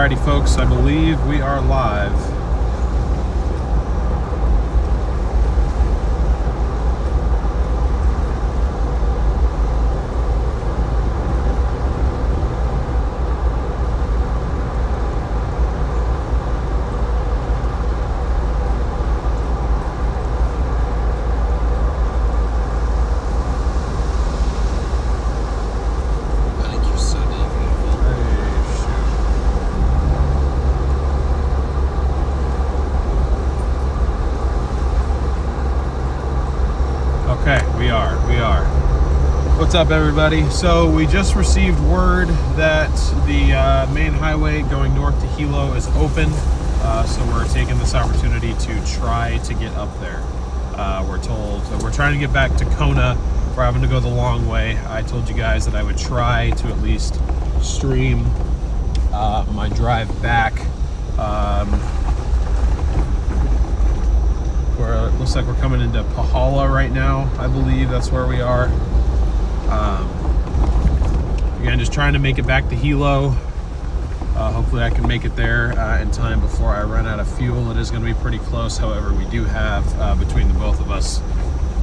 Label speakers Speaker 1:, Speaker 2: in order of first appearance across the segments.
Speaker 1: Alrighty folks, I believe we are live. We are. What's up, everybody? So we just received word that the main highway going north to Hilo is open. So we're taking this opportunity to try to get up there. We're told that we're trying to get back to Kona. We're having to go the long way. I told you guys that I would try to at least stream my drive back. It looks like we're coming into Pahala right now. I believe that's where we are. Again, just trying to make it back to Hilo. Hopefully I can make it there in time before I run out of fuel. It is going to be pretty close. However, we do have, between the both of us,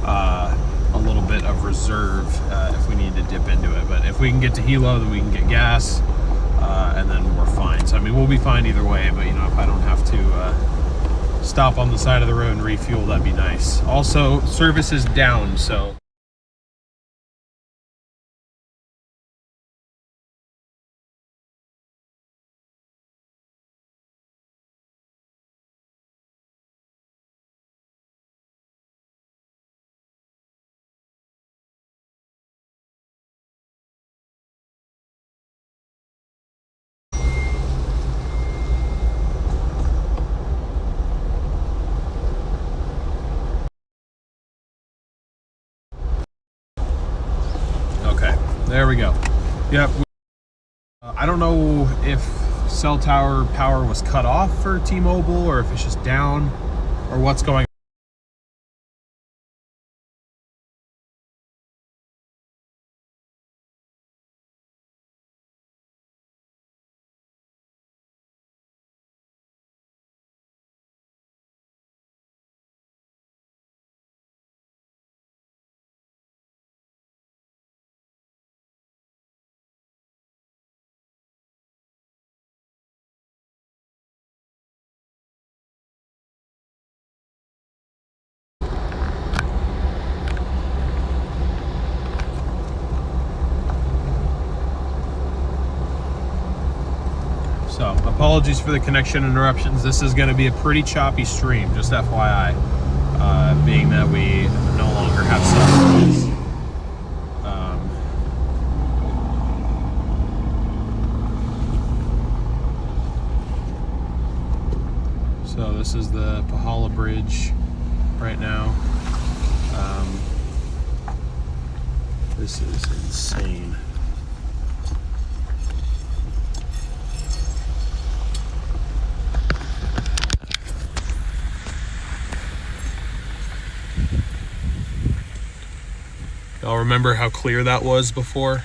Speaker 1: a little bit of reserve if we need to dip into it. But if we can get to Hilo, then we can get gas, and then we're fine. So, I mean, we'll be fine either way. But, you know, if I don't have to stop on the side of the road and refuel, that'd be nice. Also, service is down, so there we go. Yep. I don't know if cell tower power was cut off for T-Mobile or if it's just down or what's going So, apologies for the connection interruptions. This is going to be a pretty choppy stream, just FYI, being that we no longer have cell service. So this is the Pahala Bridge right now. This is insane. Y'all remember how clear that was before?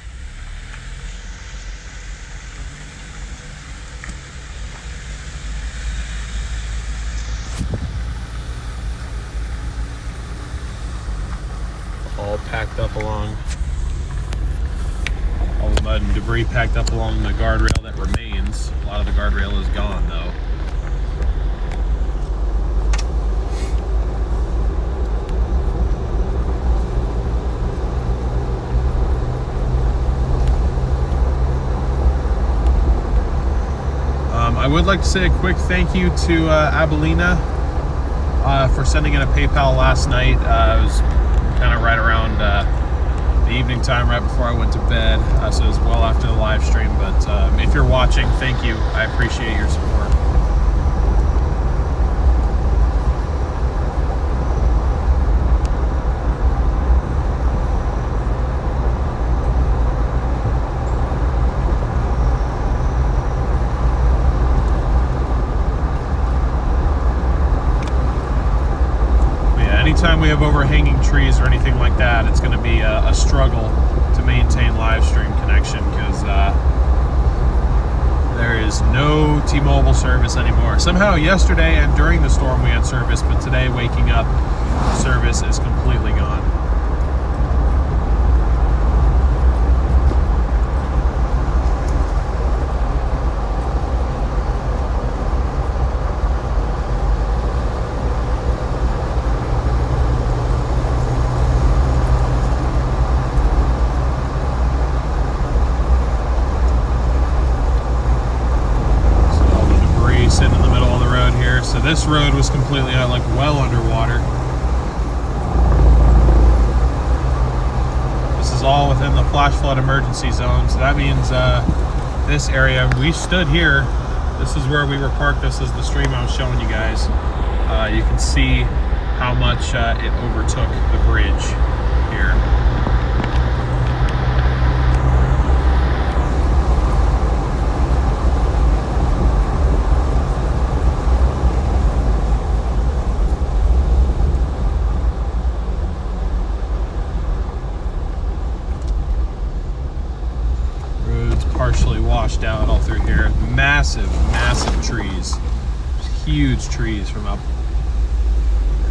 Speaker 1: All packed up along, all the mud and debris packed up along the guardrail that remains. A lot of the guardrail is gone though. I would like to say a quick thank you to Abelina for sending in a PayPal last night. It was kind of right around the evening time, right before I went to bed, so it was well after the live stream. But if you're watching, thank you. I appreciate your support. Anytime we have overhanging trees or anything like that, it's going to be a struggle to maintain live stream connection because there is no T-Mobile service anymore. Somehow yesterday and during the storm we had service, but today waking up, service is completely gone. Sitting in the middle of the road here. So this road was completely like well underwater. This is all within the flash flood emergency zone. So that means this area, we stood here. This is where we were parked. This is the stream I was showing you guys. You can see how much it overtook the bridge here. Partially washed out all through here. Massive trees. Huge trees from up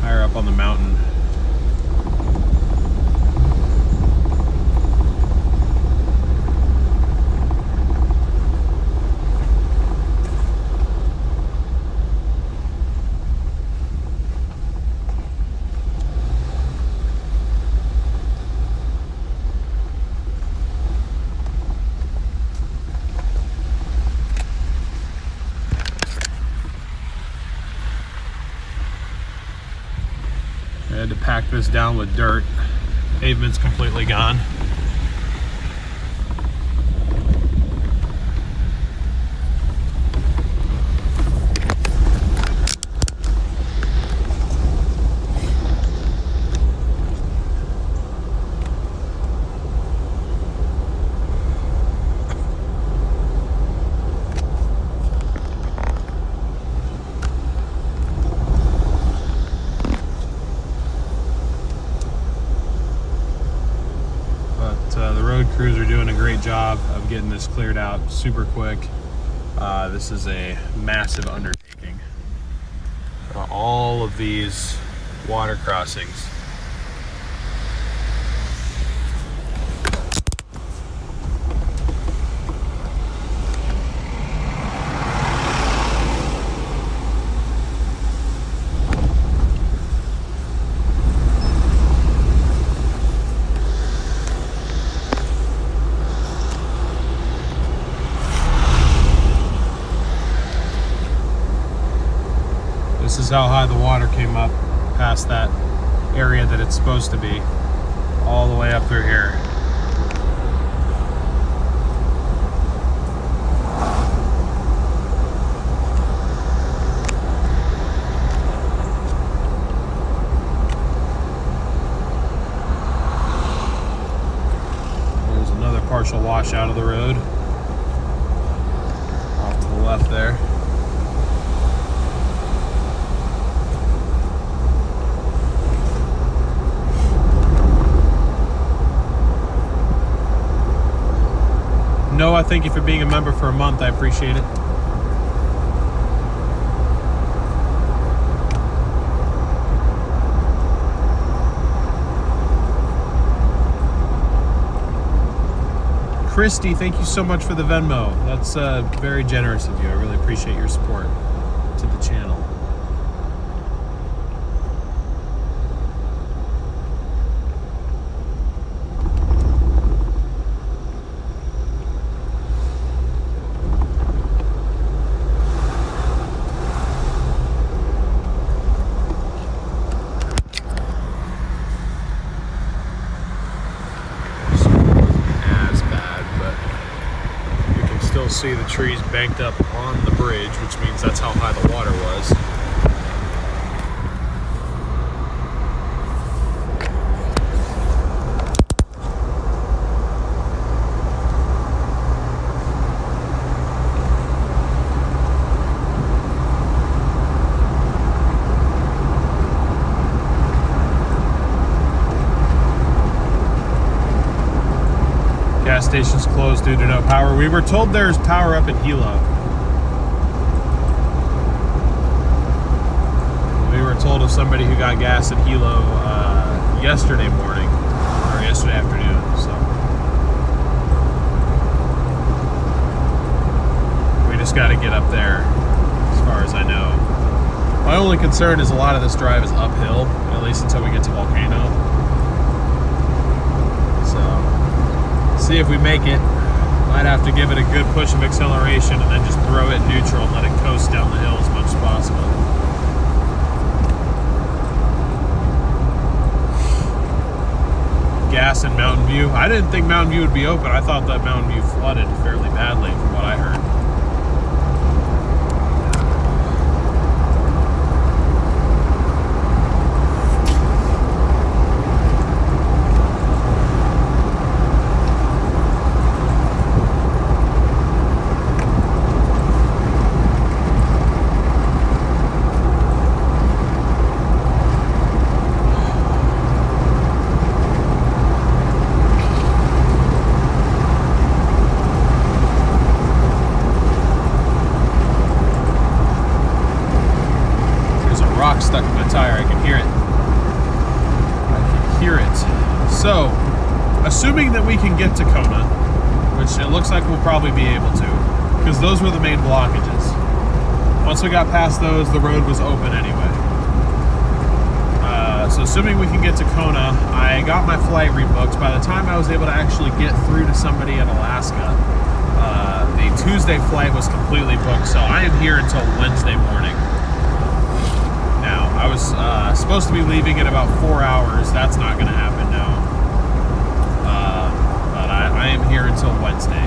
Speaker 1: higher up on the mountain. I had to pack this down with dirt. Pavement's completely gone. The road crews are doing a great job of getting this cleared out super quick. This is a massive undertaking. All of these water crossings. This is how high the water came up past that area that it's supposed to be, all the way up through here. There's another partial washout of the road off to the left there. Noah, thank you for being a member for a month. I appreciate it. Christy, thank you so much for the Venmo. That's very generous of you. I really appreciate your support to the channel. See the trees banked up on the bridge, which means that's how high the water was. Gas station's closed due to no power. We were told there's power up in Hilo. told of somebody who got gas at Hilo yesterday morning, or yesterday afternoon, so. We just got to get up there, as far as I know. My only concern is a lot of this drive is uphill, at least until we get to Volcano. So, see if we make it. Might have to give it a good push of acceleration and then just throw it neutral and let it coast down the hill as much as possible. Gas in Mountain View. I didn't think Mountain View would be open. I thought that Mountain View flooded fairly badly from what I heard. Stuck in my tire. I can hear it. I can hear it. So, assuming that we can get to Kona, which it looks like we'll probably be able to, because those were the main blockages. Once we got past those, the road was open anyway. So assuming we can get to Kona, I got my flight rebooked. By the time I was able to actually get through to somebody in Alaska, the Tuesday flight was completely booked, so I am here until Wednesday morning. I was supposed to be leaving in about 4 hours. That's not going to happen now. But I am here until Wednesday.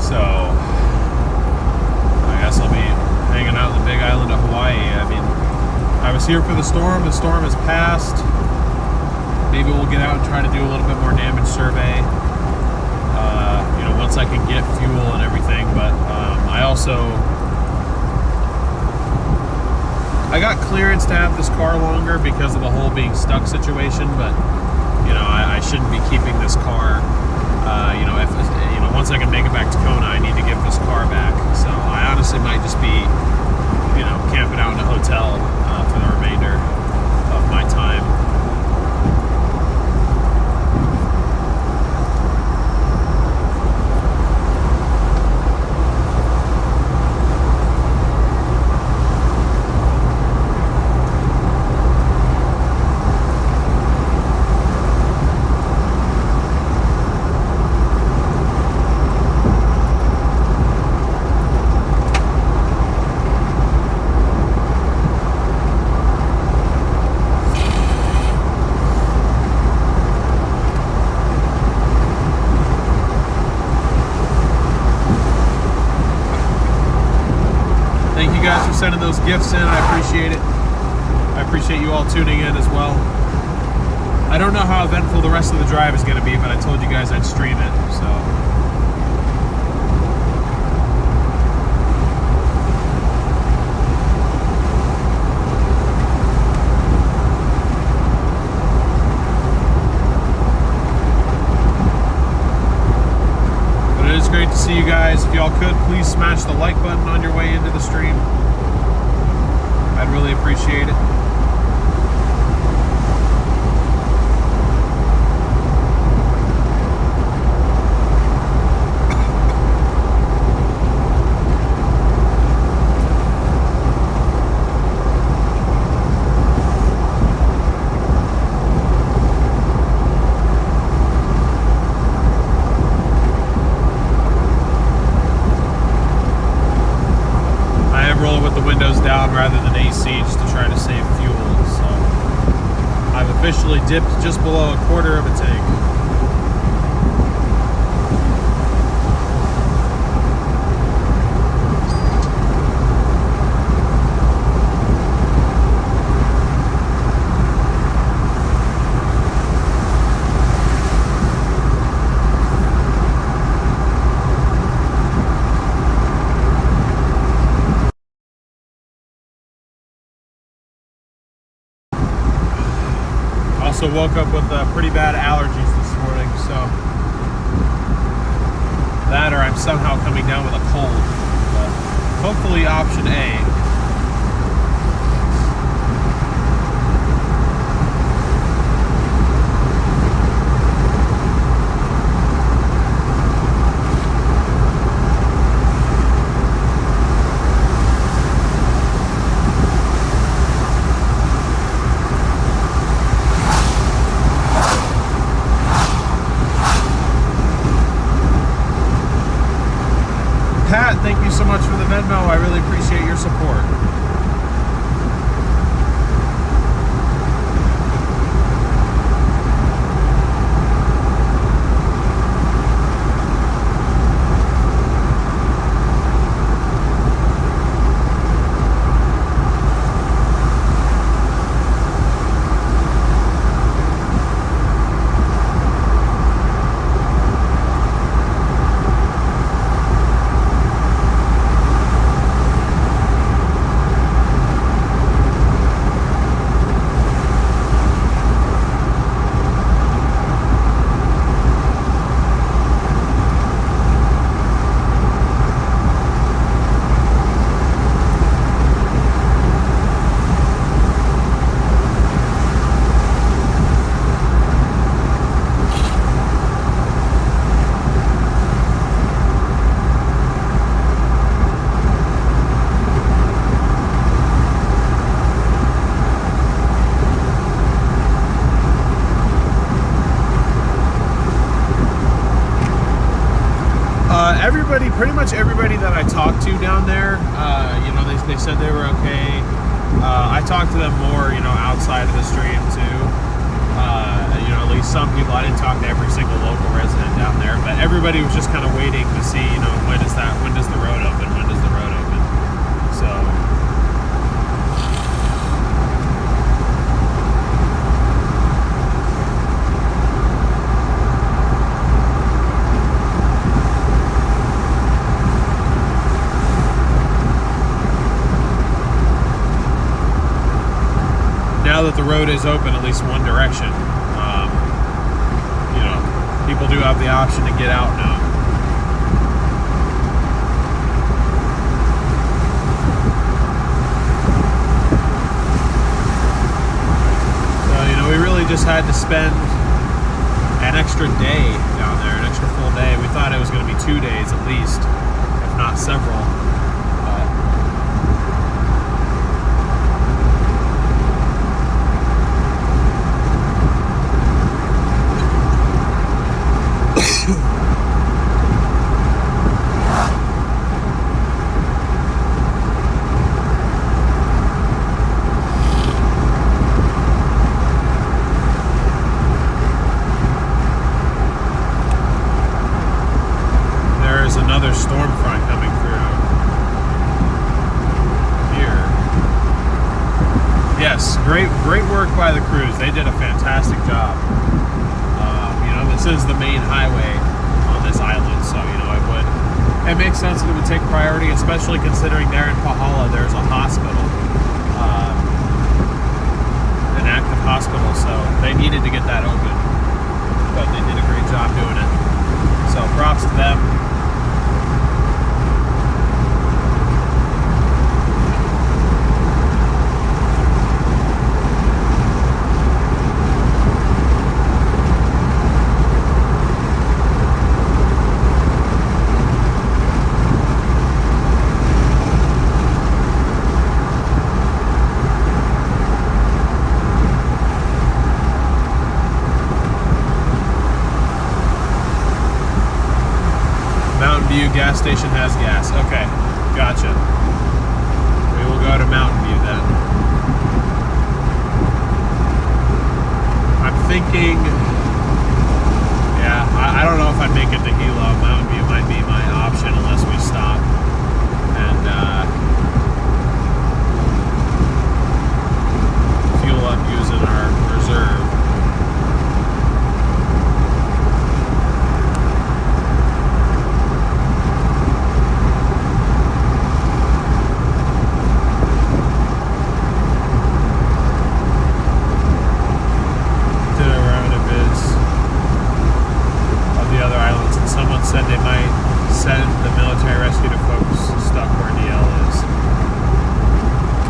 Speaker 1: So, I guess I'll be hanging out in the big island of Hawaii. I mean, I was here for the storm. The storm has passed. Maybe we'll get out and try to do a little bit more damage survey. You know, once I can get fuel and everything. But I got clearance to have this car longer because of the whole being stuck situation, but you know, I shouldn't be keeping this car. You know, if you know, once I can make it back to Kona, I need to give this car back. So I honestly might just be, you know, camping out in a hotel for the remainder of my time. Sending those gifts in, I appreciate it. I appreciate you all tuning in as well. I don't know how eventful the rest of the drive is going to be, but I told you guys I'd stream it, so. But it is great to see you guys. If y'all could, please smash the like button on your way into the stream. I'd really appreciate it. Rather than AC, just to try to save fuel. So I've officially dipped just below a quarter of a tank. Also woke up with pretty bad allergies this morning, so that or I'm somehow coming down with a cold. But hopefully option A. thank you so much for the Venmo. I really appreciate your support. Pretty much everybody that I talked to down there, you know, they said they were okay. I talked to them more, you know, outside of the stream too. You know, at least some people. I didn't talk to every single local resident down there, but everybody was just kind of waiting to see, you know, when does the road open? When does the road open? So. Now that the road is open, at least one direction, you know, people do have the option to get out now. So, you know, we really just had to spend an extra day down there, an extra full day. We thought it was going to be 2 days at least, if not several. Another storm front coming through here. Yes, great work by the crews. They did a fantastic job. You know, this is the main highway on this island, so you know it makes sense that it would take priority, especially considering there in Pahala there's a hospital, an active hospital, so they needed to get that open. But they did a great job doing it. So props to them. Gas station has gas. Okay, gotcha. We will go to Mountain View then. I'm thinking, yeah, I don't know if I'd make it to Hilo. Mountain View might be my option unless we stop and fuel up using our reserve. Said they might send the military rescue to folks stuck where DL is.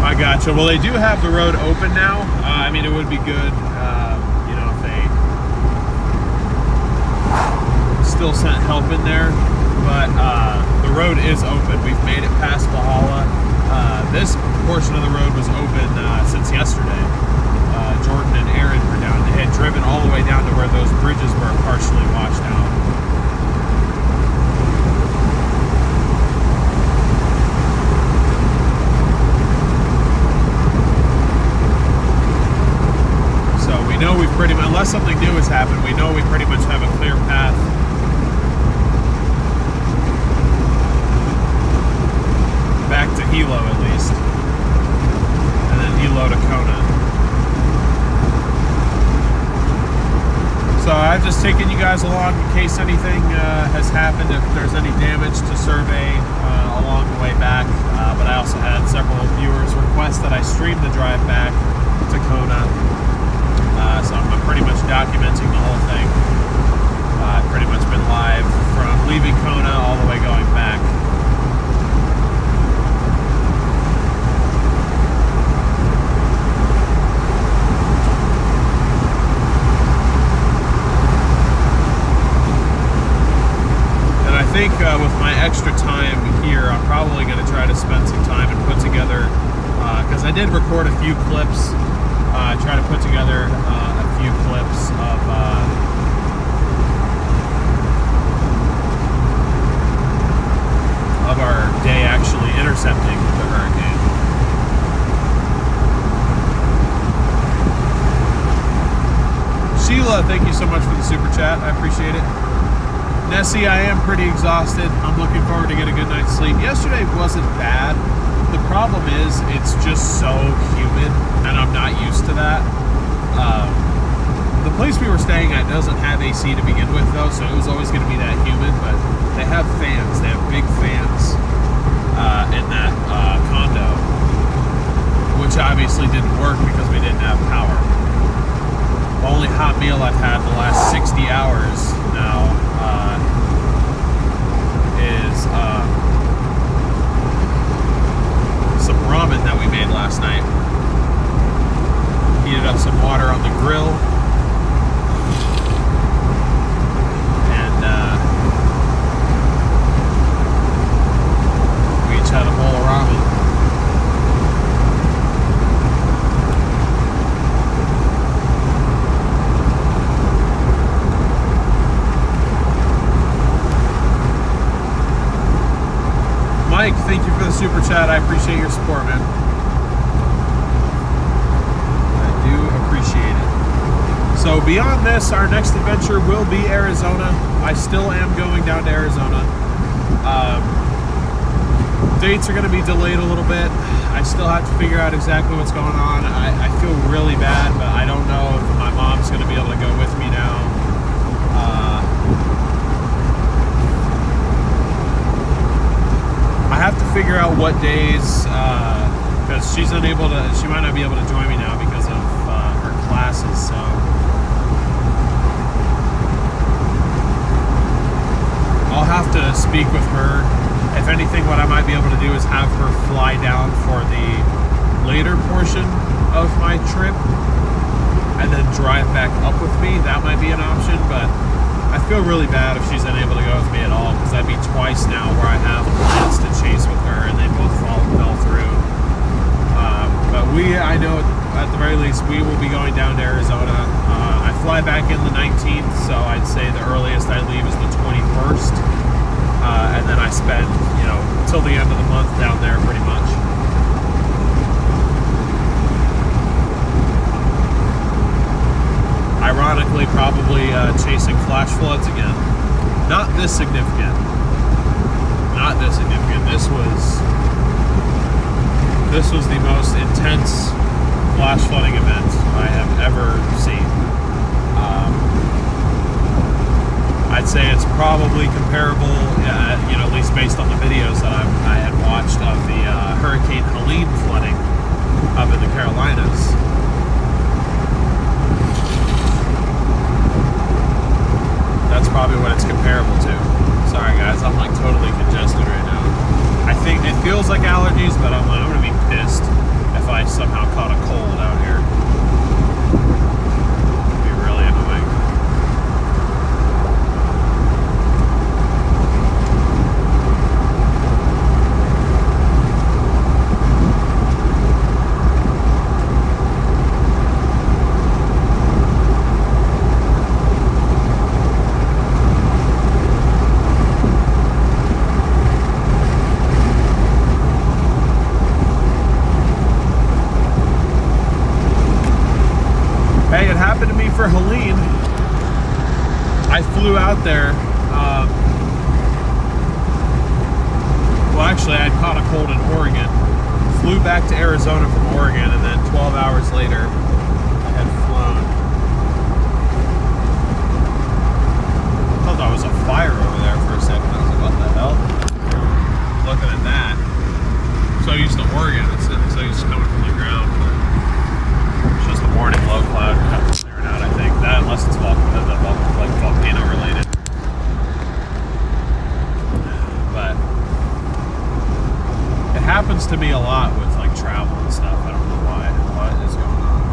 Speaker 1: I gotcha. Well, they do have the road open now. I mean, it would be good, you know, if they still sent help in there. But the road is open. We've made it past Pahala. This portion of the road was open since yesterday. Jordan and Aaron were down. They had driven all the way down to where those bridges were partially washed out. taking you guys along in case anything has happened, if there's any damage to survey along the way back. But I also had several viewers request that I stream the drive back to Kona. So I'm pretty much documenting the whole thing. I've pretty much been live from leaving Kona all the way going back. And I think with my extra time here, I'm probably going to try to spend some time and put together, because I did record a few clips, try to put together a few clips of our day actually intercepting the hurricane. Sheila, thank you so much for the super chat. I appreciate it. Nessie, I am pretty exhausted. I'm looking forward to get a good night's sleep. Yesterday wasn't bad. The problem is it's just so humid, and I'm not used to that. The place we were staying at doesn't have AC to begin with, though, so it was always going to be that humid, but they have fans. They have big fans in that condo, which obviously didn't work because we didn't have power. The only hot meal I've had in the last 60 hours now is some ramen that we made last night. Heated up some water on the grill. We each had a bowl of ramen. Mike, thank you for the super chat. I appreciate your support, man. I do appreciate it. So beyond this, our next adventure will be Arizona. I still am going down to Arizona. Dates are going to be delayed a little bit. I still have to figure out exactly what's going on. I feel really bad, but I don't know if my mom's going to be able to go with me now. I have to figure out what days, because she might not be able to join me now because of her classes, so. I'll have to speak with her. If anything, what I might be able to do is have her fly down for the later portion of my trip and then drive back up with me. That might be an option, but I feel really bad if she's unable to go with me at all, because that'd be twice now where I have plans to chase with her and they both fell through. But I know at the very least we will be going down to Arizona. I fly back in the 19th, so I'd say the earliest I leave is the 21st. And then I spend, till the end of the month down there pretty much. Ironically, probably chasing flash floods again. Not this significant. Not this significant. This was the most intense flash flooding event I have ever seen. I'd say it's probably comparable, at least based on the videos that I had watched of the Hurricane Helene flooding up in the Carolinas. That's probably what it's comparable to. Sorry guys, I'm like totally congested right now. I think it feels like allergies, but I'm gonna be pissed if I somehow caught a cold out here. It'd be really annoying. Hey, it happened to me for Helene. I flew out there. Well, actually, I'd caught a cold in Oregon. Flew back to Arizona from Oregon, and then 12 hours later, I had flown. there was a fire over there for a second. I was like, what the hell? Looking at that. So used to Oregon, it's so used to coming from the ground. But it's just the morning low cloud kind of clearing out, I think. That, unless it's like volcano related. But it happens to me a lot with like travel and stuff. I don't know why. What is going on?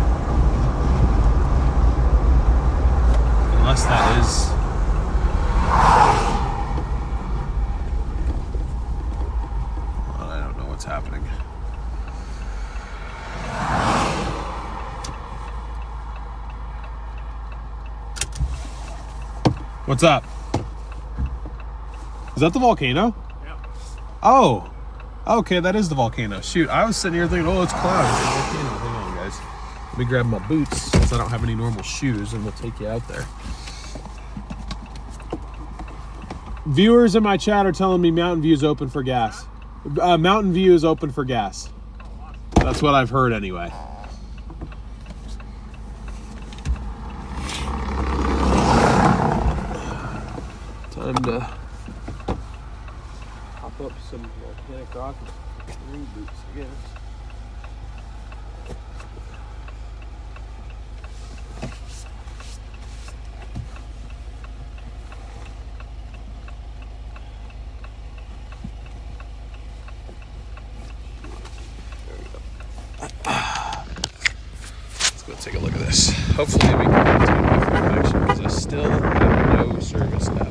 Speaker 1: Unless that is. Well, I don't know what's happening. What's up? Is that the volcano?
Speaker 2: Yeah.
Speaker 1: Oh. Okay, that is the volcano. Shoot, I was sitting here thinking, oh, it's clouds. It's a volcano. Hang on, guys. Let me grab my boots since I don't have any normal shoes, and we'll take you out there. Viewers in my chat are telling me Mountain View is open for gas. Mountain View is open for gas. That's what I've heard anyway. Time to hop up some volcanic rock and rain boots, I guess. Let's go take a look at this. Hopefully we can maintain my phone connection because I still have no service now.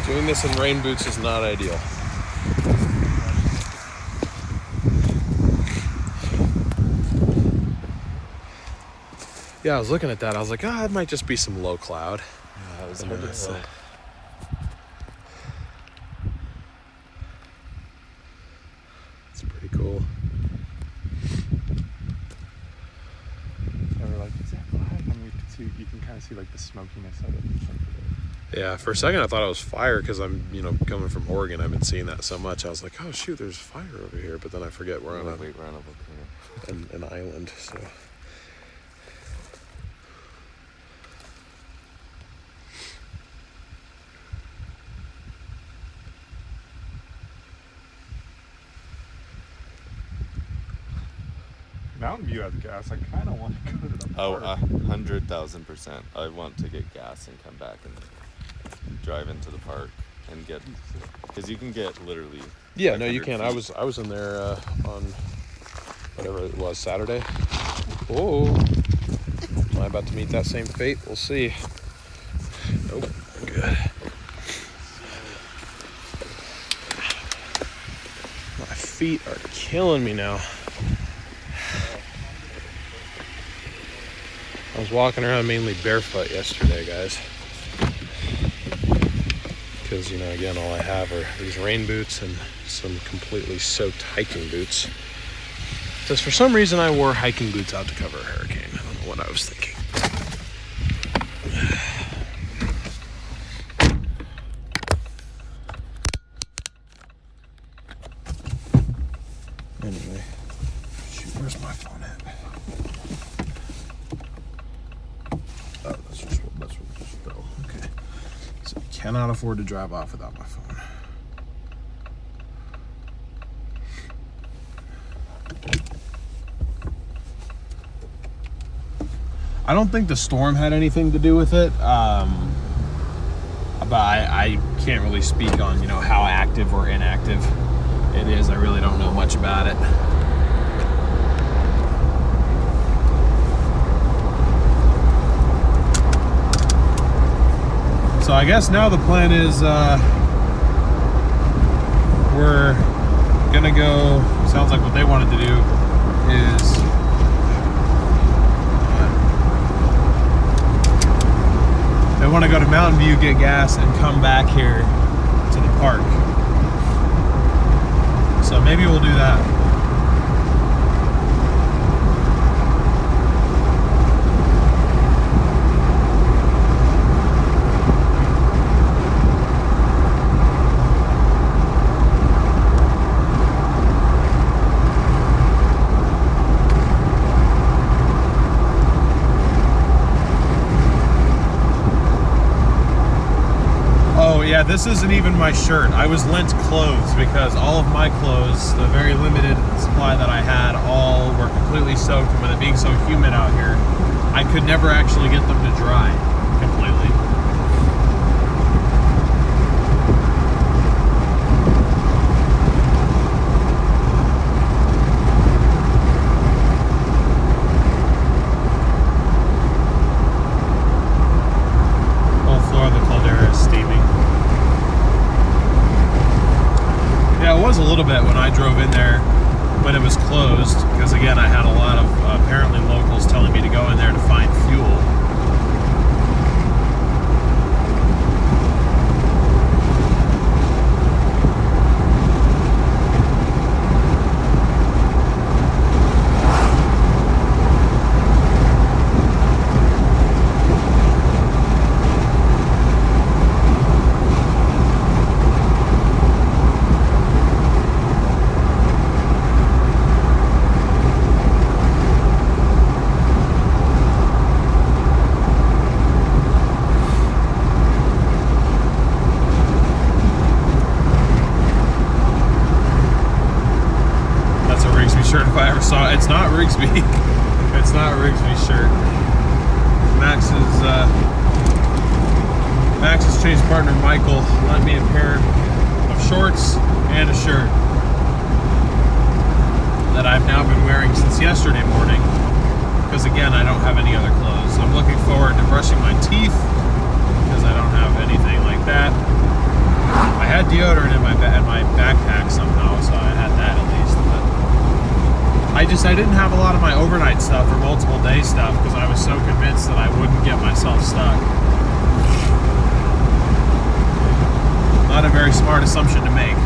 Speaker 1: Doing this in rain boots is not ideal. Yeah, I was looking at that. I was like, it might just be some low cloud.
Speaker 2: Yeah, it was hard to tell.
Speaker 1: It's pretty cool.
Speaker 2: They were like, is that black? And you can kind of see like the smokiness of it.
Speaker 1: Yeah, for a second I thought it was fire because I'm, coming from Oregon. I've been seeing that so much. I was like, oh shoot, there's fire over here. But then I forget we're on a
Speaker 2: volcano.
Speaker 1: an island. So.
Speaker 2: Mountain View has gas. I kind of want to go to the park.
Speaker 3: 100,000%. I want to get gas and come back and drive into the park and get, because you can get literally.
Speaker 1: Yeah, no, you can. I was in there on whatever it was, Saturday. Oh, am I about to meet that same fate? We'll see. Nope, I'm good. My feet are killing me now. I was walking around mainly barefoot yesterday, guys. Because, again, all I have are these rain boots and some completely soaked hiking boots. Because for some reason I wore hiking boots out to cover a hurricane. I don't know what I was thinking. Anyway, shoot, where's my phone at? Oh, that's just fell. Okay. So cannot afford to drive off without my phone. I don't think the storm had anything to do with it, but I can't really speak on how active or inactive it is. I really don't know much about it. So I guess now the plan is we're gonna go. Sounds like what they wanted to do is. They want to go to Mountain View, get gas, and come back here to the park. So maybe we'll do that. Yeah, this isn't even my shirt. I was lent clothes because all of my clothes, the very limited supply that I had, all were completely soaked. And with it being so humid out here, I could never actually get them to dry completely. Whole floor of the caldera is steaming. Yeah, it was a little bit when I drove in there when it was closed, because again, I had a lot of apparently locals telling me to go in there to find fuel. Shirt if I ever saw it. It's not Rigsby. It's not Rigsby's shirt. Max's chase partner Michael lent me a pair of shorts and a shirt that I've now been wearing since yesterday morning because again I don't have any other clothes. I'm looking forward to brushing my teeth because I don't have anything like that. I had deodorant in my backpack somehow, so I had that at least. But I didn't have a lot of my overnight stuff or multiple day stuff because I was so convinced that I wouldn't get myself stuck. Not a very smart assumption to make.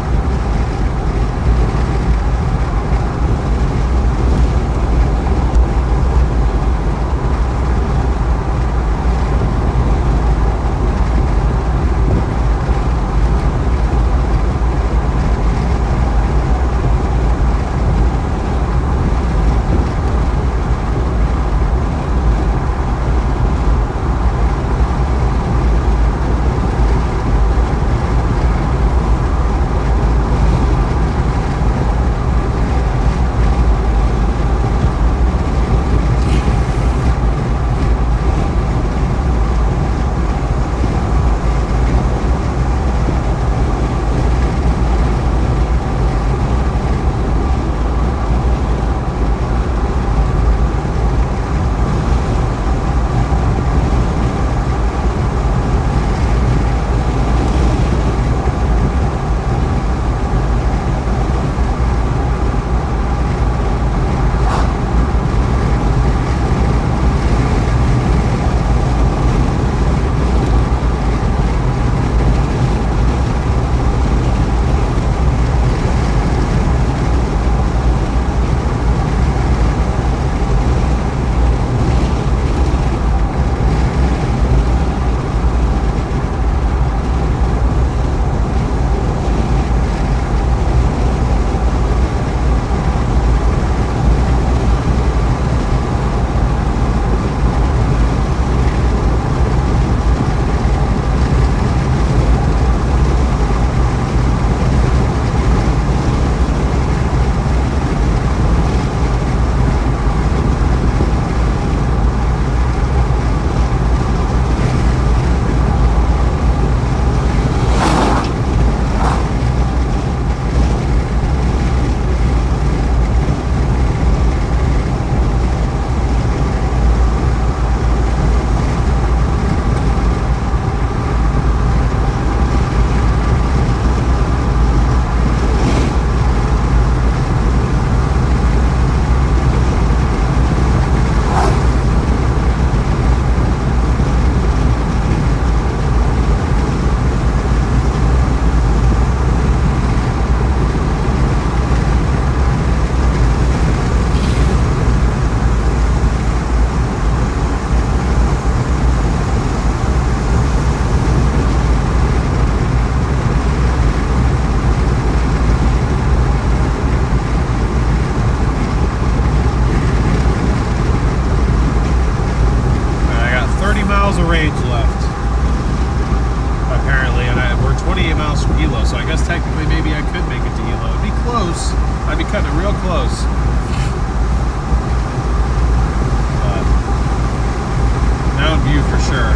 Speaker 1: sure.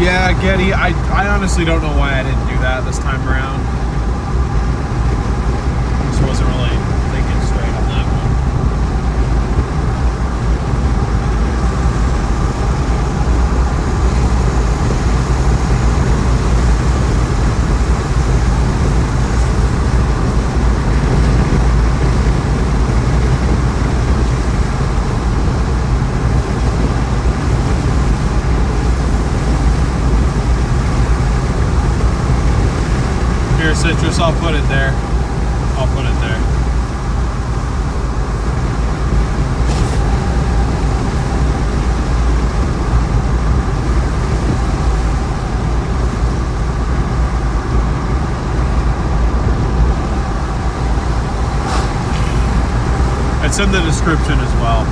Speaker 1: Yeah, Getty, I honestly don't know why I didn't do that this time around. Just wasn't really thinking straight on that one. Here, Citrus, I'll put it there. I'll put it there. It's in the description as well.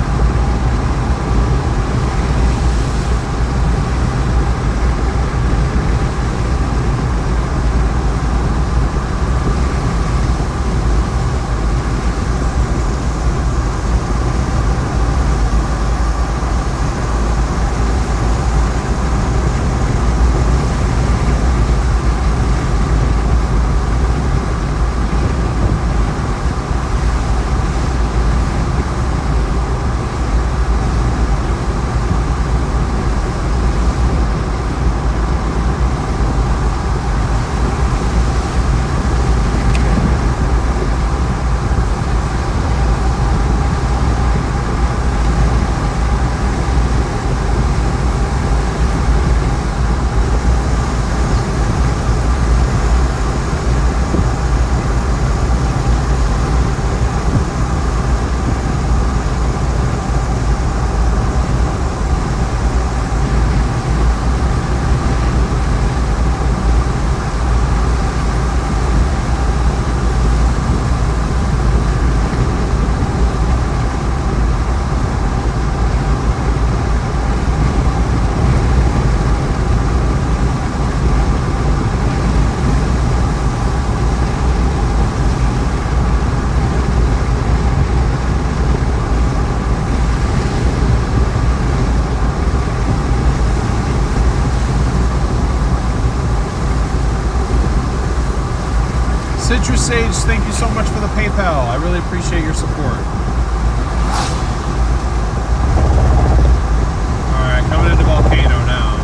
Speaker 1: Citrus Sage, thank you so much for the PayPal. I really appreciate your support. Alright, coming into Volcano now.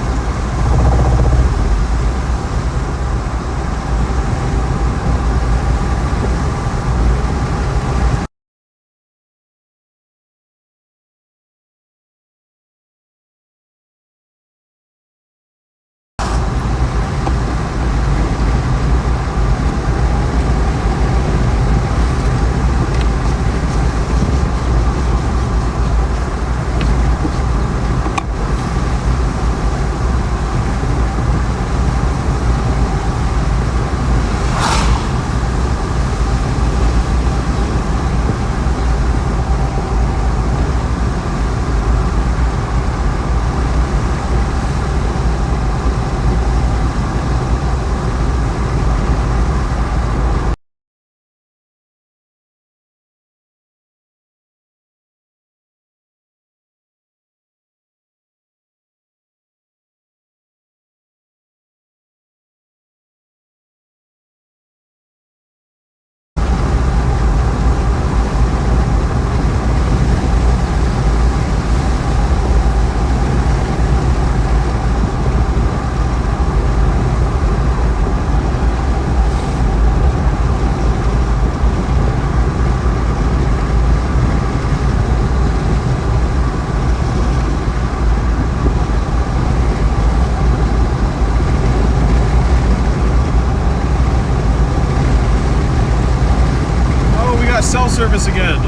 Speaker 1: Cell service again.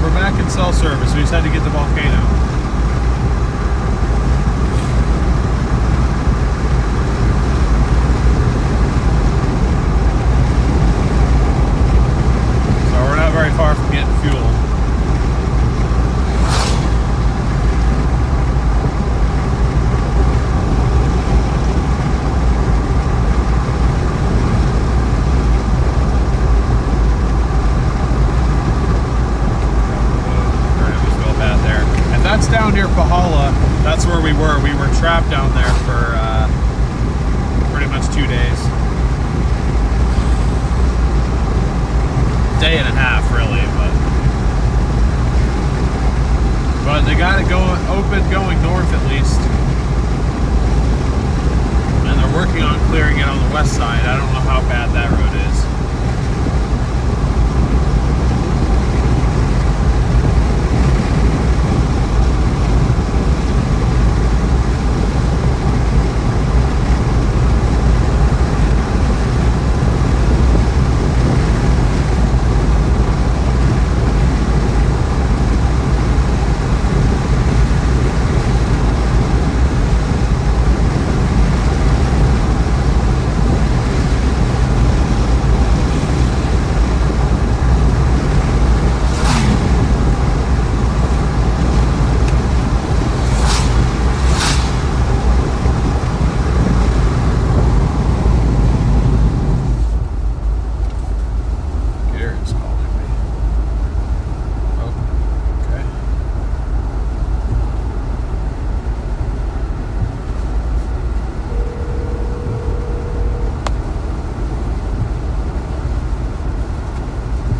Speaker 1: We're back in cell service. We just had to get the Volcano. down near Pahala. That's where we were. We were trapped down there for pretty much 2 days. Day and a half, really, but they got it going north at least. And they're working on clearing it on the west side. I don't know how bad that road is.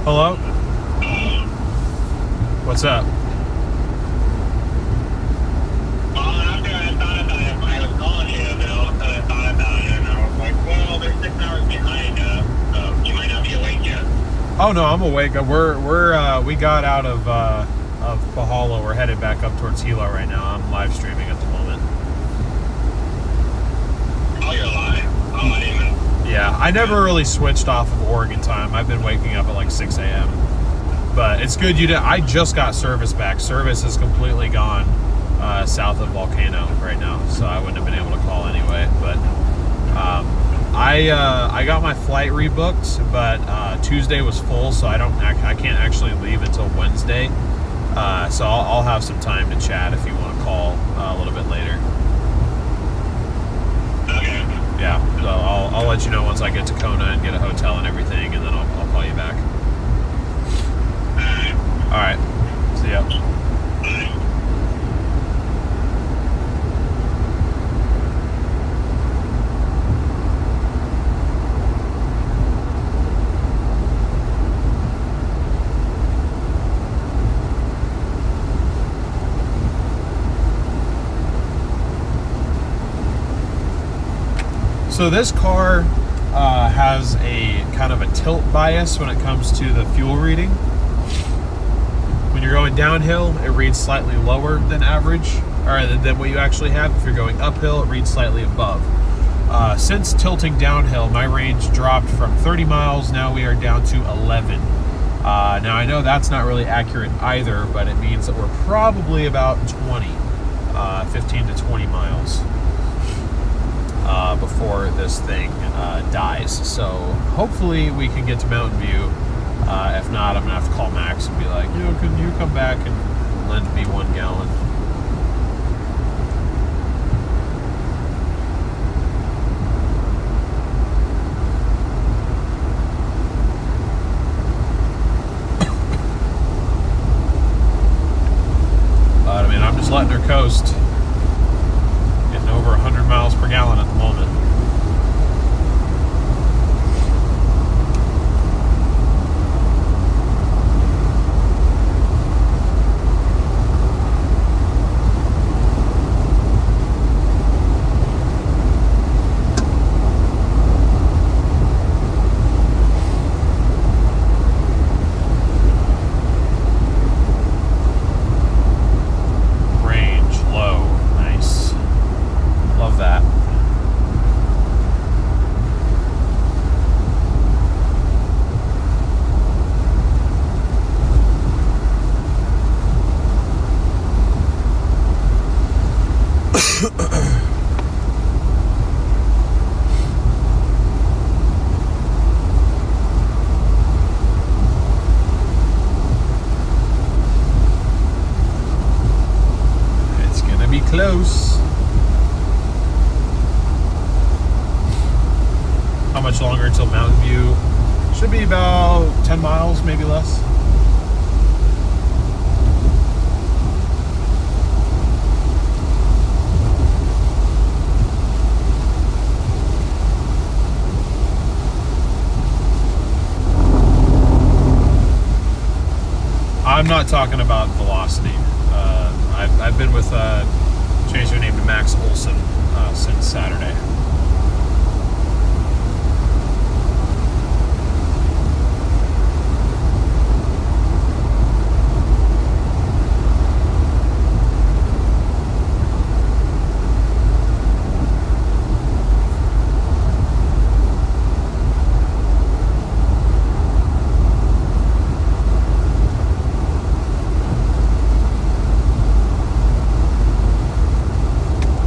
Speaker 1: Hello? What's up?
Speaker 4: After I thought about it, I was calling you, but also I thought about it, and I was like, well, they're 6 hours behind us, so you might not be awake yet.
Speaker 1: Oh no, I'm awake. We got out of Pahala. We're headed back up towards Hilo right now. I'm live streaming at the moment.
Speaker 4: Oh, you're live. Oh, I didn't know.
Speaker 1: Yeah, I never really switched off of Oregon time. I've been waking up at like 6 a.m. But it's good you did. I just got service back. Service is completely gone south of Volcano right now, so I wouldn't have been able to call anyway. But I got my flight rebooked, but Tuesday was full, so I can't actually leave until Wednesday. So I'll have some time to chat if you want to call a little bit later.
Speaker 4: Okay.
Speaker 1: Yeah, so I'll let you know once I get to Kona and get a hotel and everything, and then I'll call you back. All right. See ya. So this car has a kind of a tilt bias when it comes to the fuel reading. When you're going downhill, it reads slightly lower than average, or than what you actually have. If you're going uphill, it reads slightly above. Since tilting downhill, my range dropped from 30 miles, now we are down to 11. Now I know that's not really accurate either, but it means that we're probably about 20, 15 to 20 miles before this thing dies. So hopefully we can get to Mountain View. If not, I'm gonna have to call Max and be like, can you come back and lend me 1 gallon? But I mean, I'm just letting her coast. Getting over 100 miles per gallon at the moment. Close. How much longer until Mountain View? Should be about 10 miles, maybe less. I'm not talking about velocity. I've been with changed their name to Max Olson since Saturday.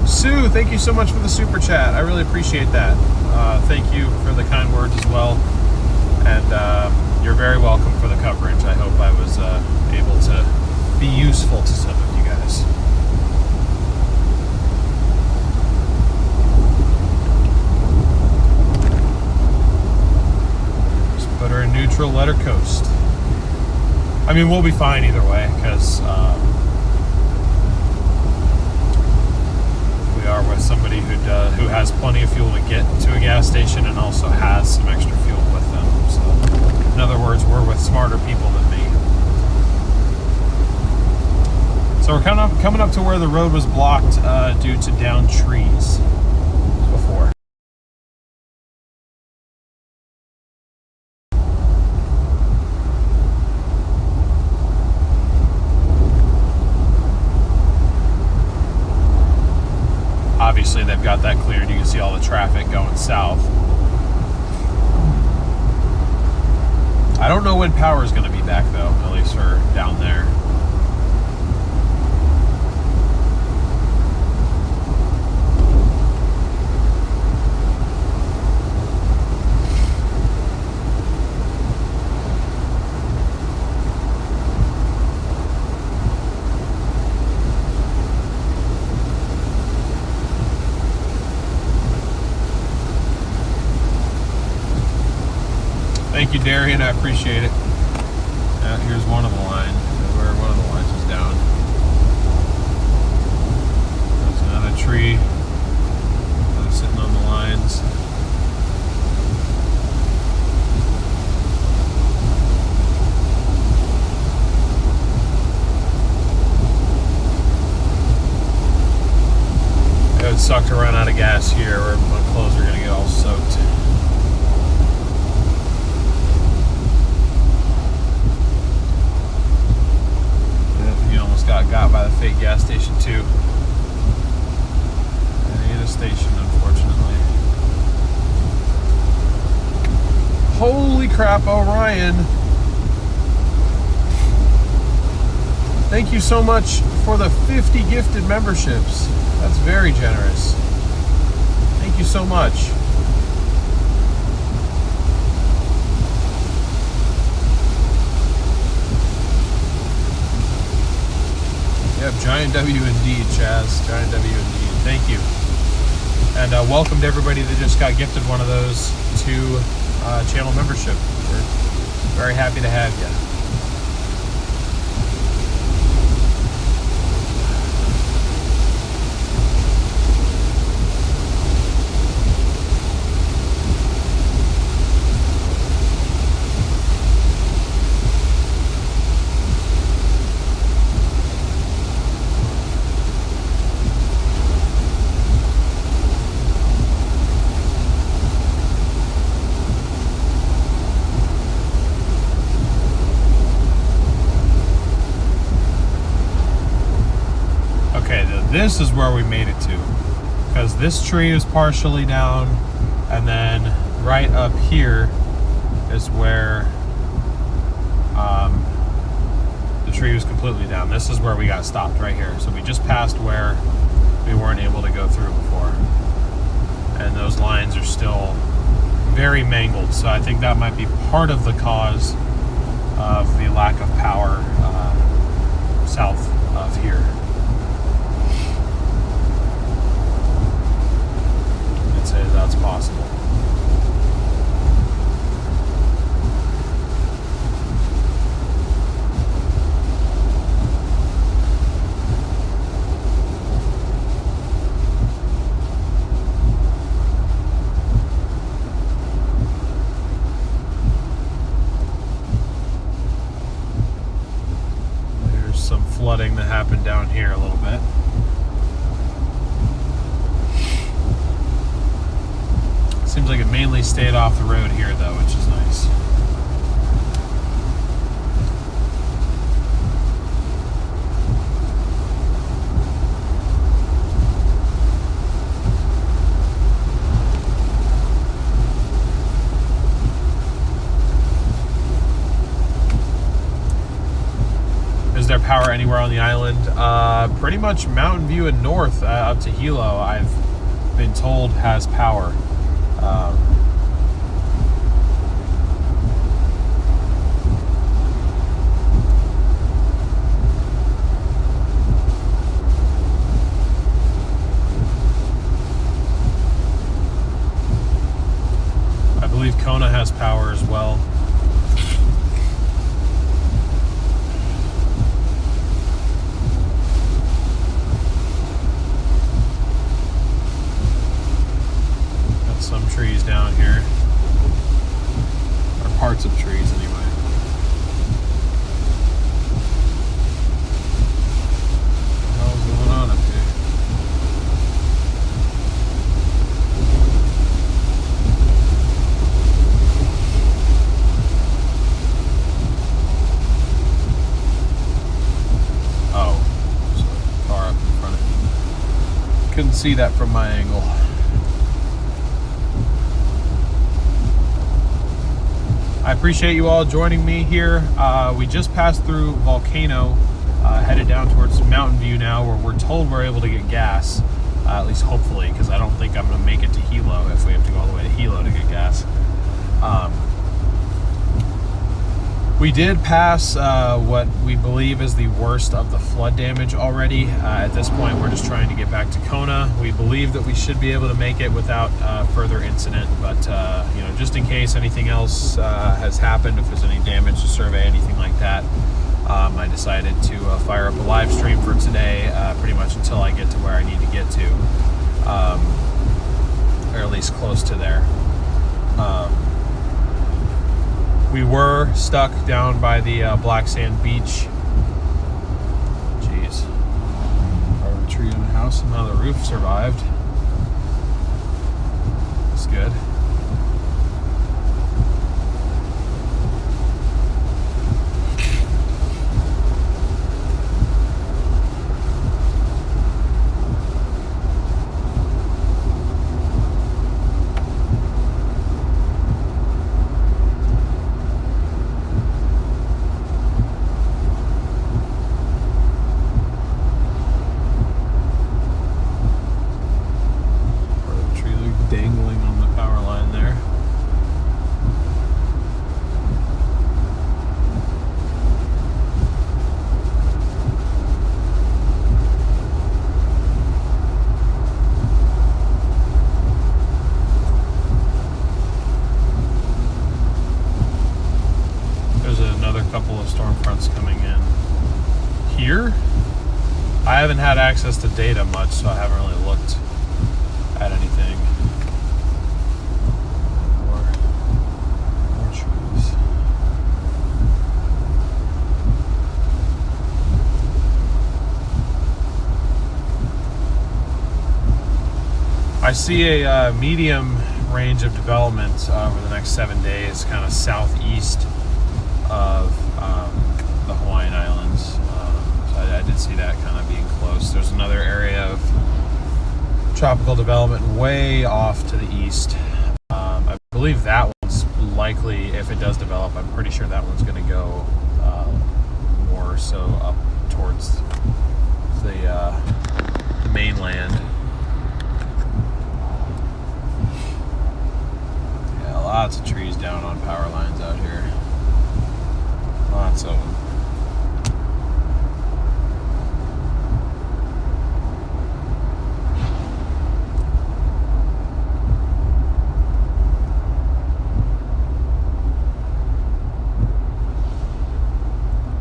Speaker 1: Sue, thank you so much for the super chat. I really appreciate that. Thank you for the kind words as well. And you're very welcome for the coverage. I hope I was able to be useful to some of you guys. Just put her in neutral, let her coast. I mean, we'll be fine either way, because we are with somebody who has plenty of fuel to get to a gas station and also has some extra fuel with them. So, in other words, we're with smarter people than me. So we're kind of coming up to where the road was blocked due to downed trees before. Obviously, they've got that cleared. You can see all the traffic going south. I don't know when power is going to be back, though, at least for down there. Thank you, Darian. I appreciate it. Here's one of the lines. Where one of the lines was down. There's another tree sitting on the lines. It would suck to run out of gas here, or my clothes are going to get all soaked. Got by the fake gas station too. It ain't a station, unfortunately. Holy crap, Orion. Thank you so much for the 50 gifted memberships. That's very generous. Thank you so much. Yep, Giant W indeed, Chaz. Giant W indeed. Thank you. And welcome to everybody that just got gifted one of those to channel membership. We're very happy to have you. This is where we made it to, because this tree is partially down, and then right up here is where the tree was completely down. This is where we got stopped right here. So we just passed where we weren't able to go through before, and those lines are still very mangled. So I think that might be part of the cause of the lack of power south of here. Say that's possible. stayed off the road here though, which is nice. Is there power anywhere on the island? Pretty much Mountain View and north up to Hilo, I've been told has power. I believe Kona has power as well. Some trees down here, or parts of trees anyway. What the hell's going on up here? Oh, so a car up in front of me. Couldn't see that from my angle. I appreciate you all joining me here. We just passed through Volcano, headed down towards Mountain View now, where we're told we're able to get gas, at least hopefully, because I don't think I'm going to make it to Hilo if we have to go all the way to Hilo to get gas. We did pass what we believe is the worst of the flood damage already. At this point, we're just trying to get back to Kona. We believe that we should be able to make it without further incident, but you know, just in case anything else has happened, if there's any damage to survey, anything like that, I decided to fire up a live stream for today, pretty much until I get to where I need to get to, or at least close to there. We were stuck down by the black sand beach. Jeez. Part of a tree in the house, and now the roof survived. That's good. Dangling on the power line there. There's another couple of storm fronts coming in here. I haven't had access to data much, so I haven't really looked at anything. More trees. I see a medium range of development over the next 7 days, kind of southeast of the Hawaiian Islands. So I did see that kind of being close. There's another area of tropical development way off to the east. I believe that one's likely, if it does develop, I'm pretty sure that one's going to go more so up towards the mainland. Yeah, lots of trees down on power lines out here. Lots of them.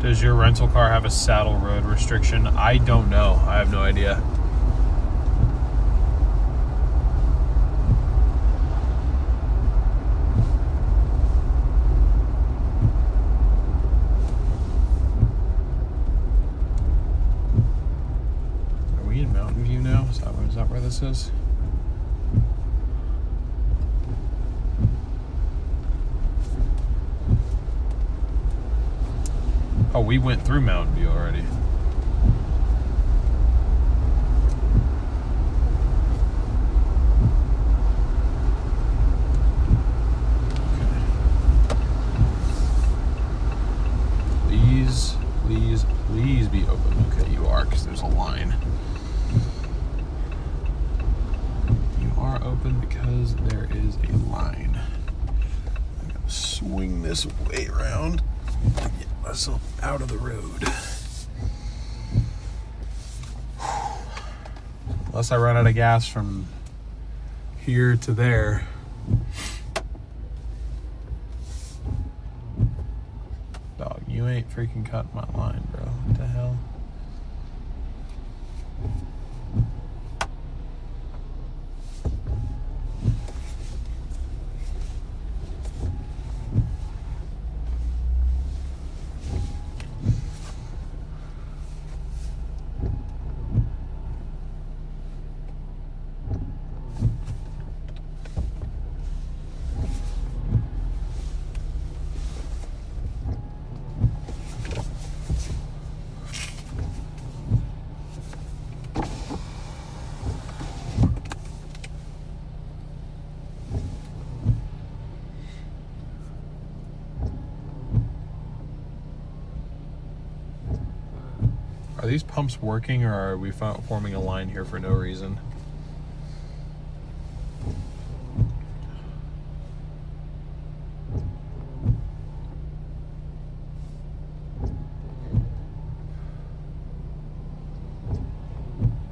Speaker 1: Does your rental car have a saddle road restriction? I don't know. I have no idea. Are we in Mountain View now? Is that where this is? Oh, we went through Mountain View already. Please be open. Okay, you are, because there's a line. You are open because there is a line. I'm gonna swing this way around and get myself out of the road. Unless I run out of gas from here to there. Dog, you ain't freaking cutting my line, bro. What the hell? Are these pumps working, or are we forming a line here for no reason?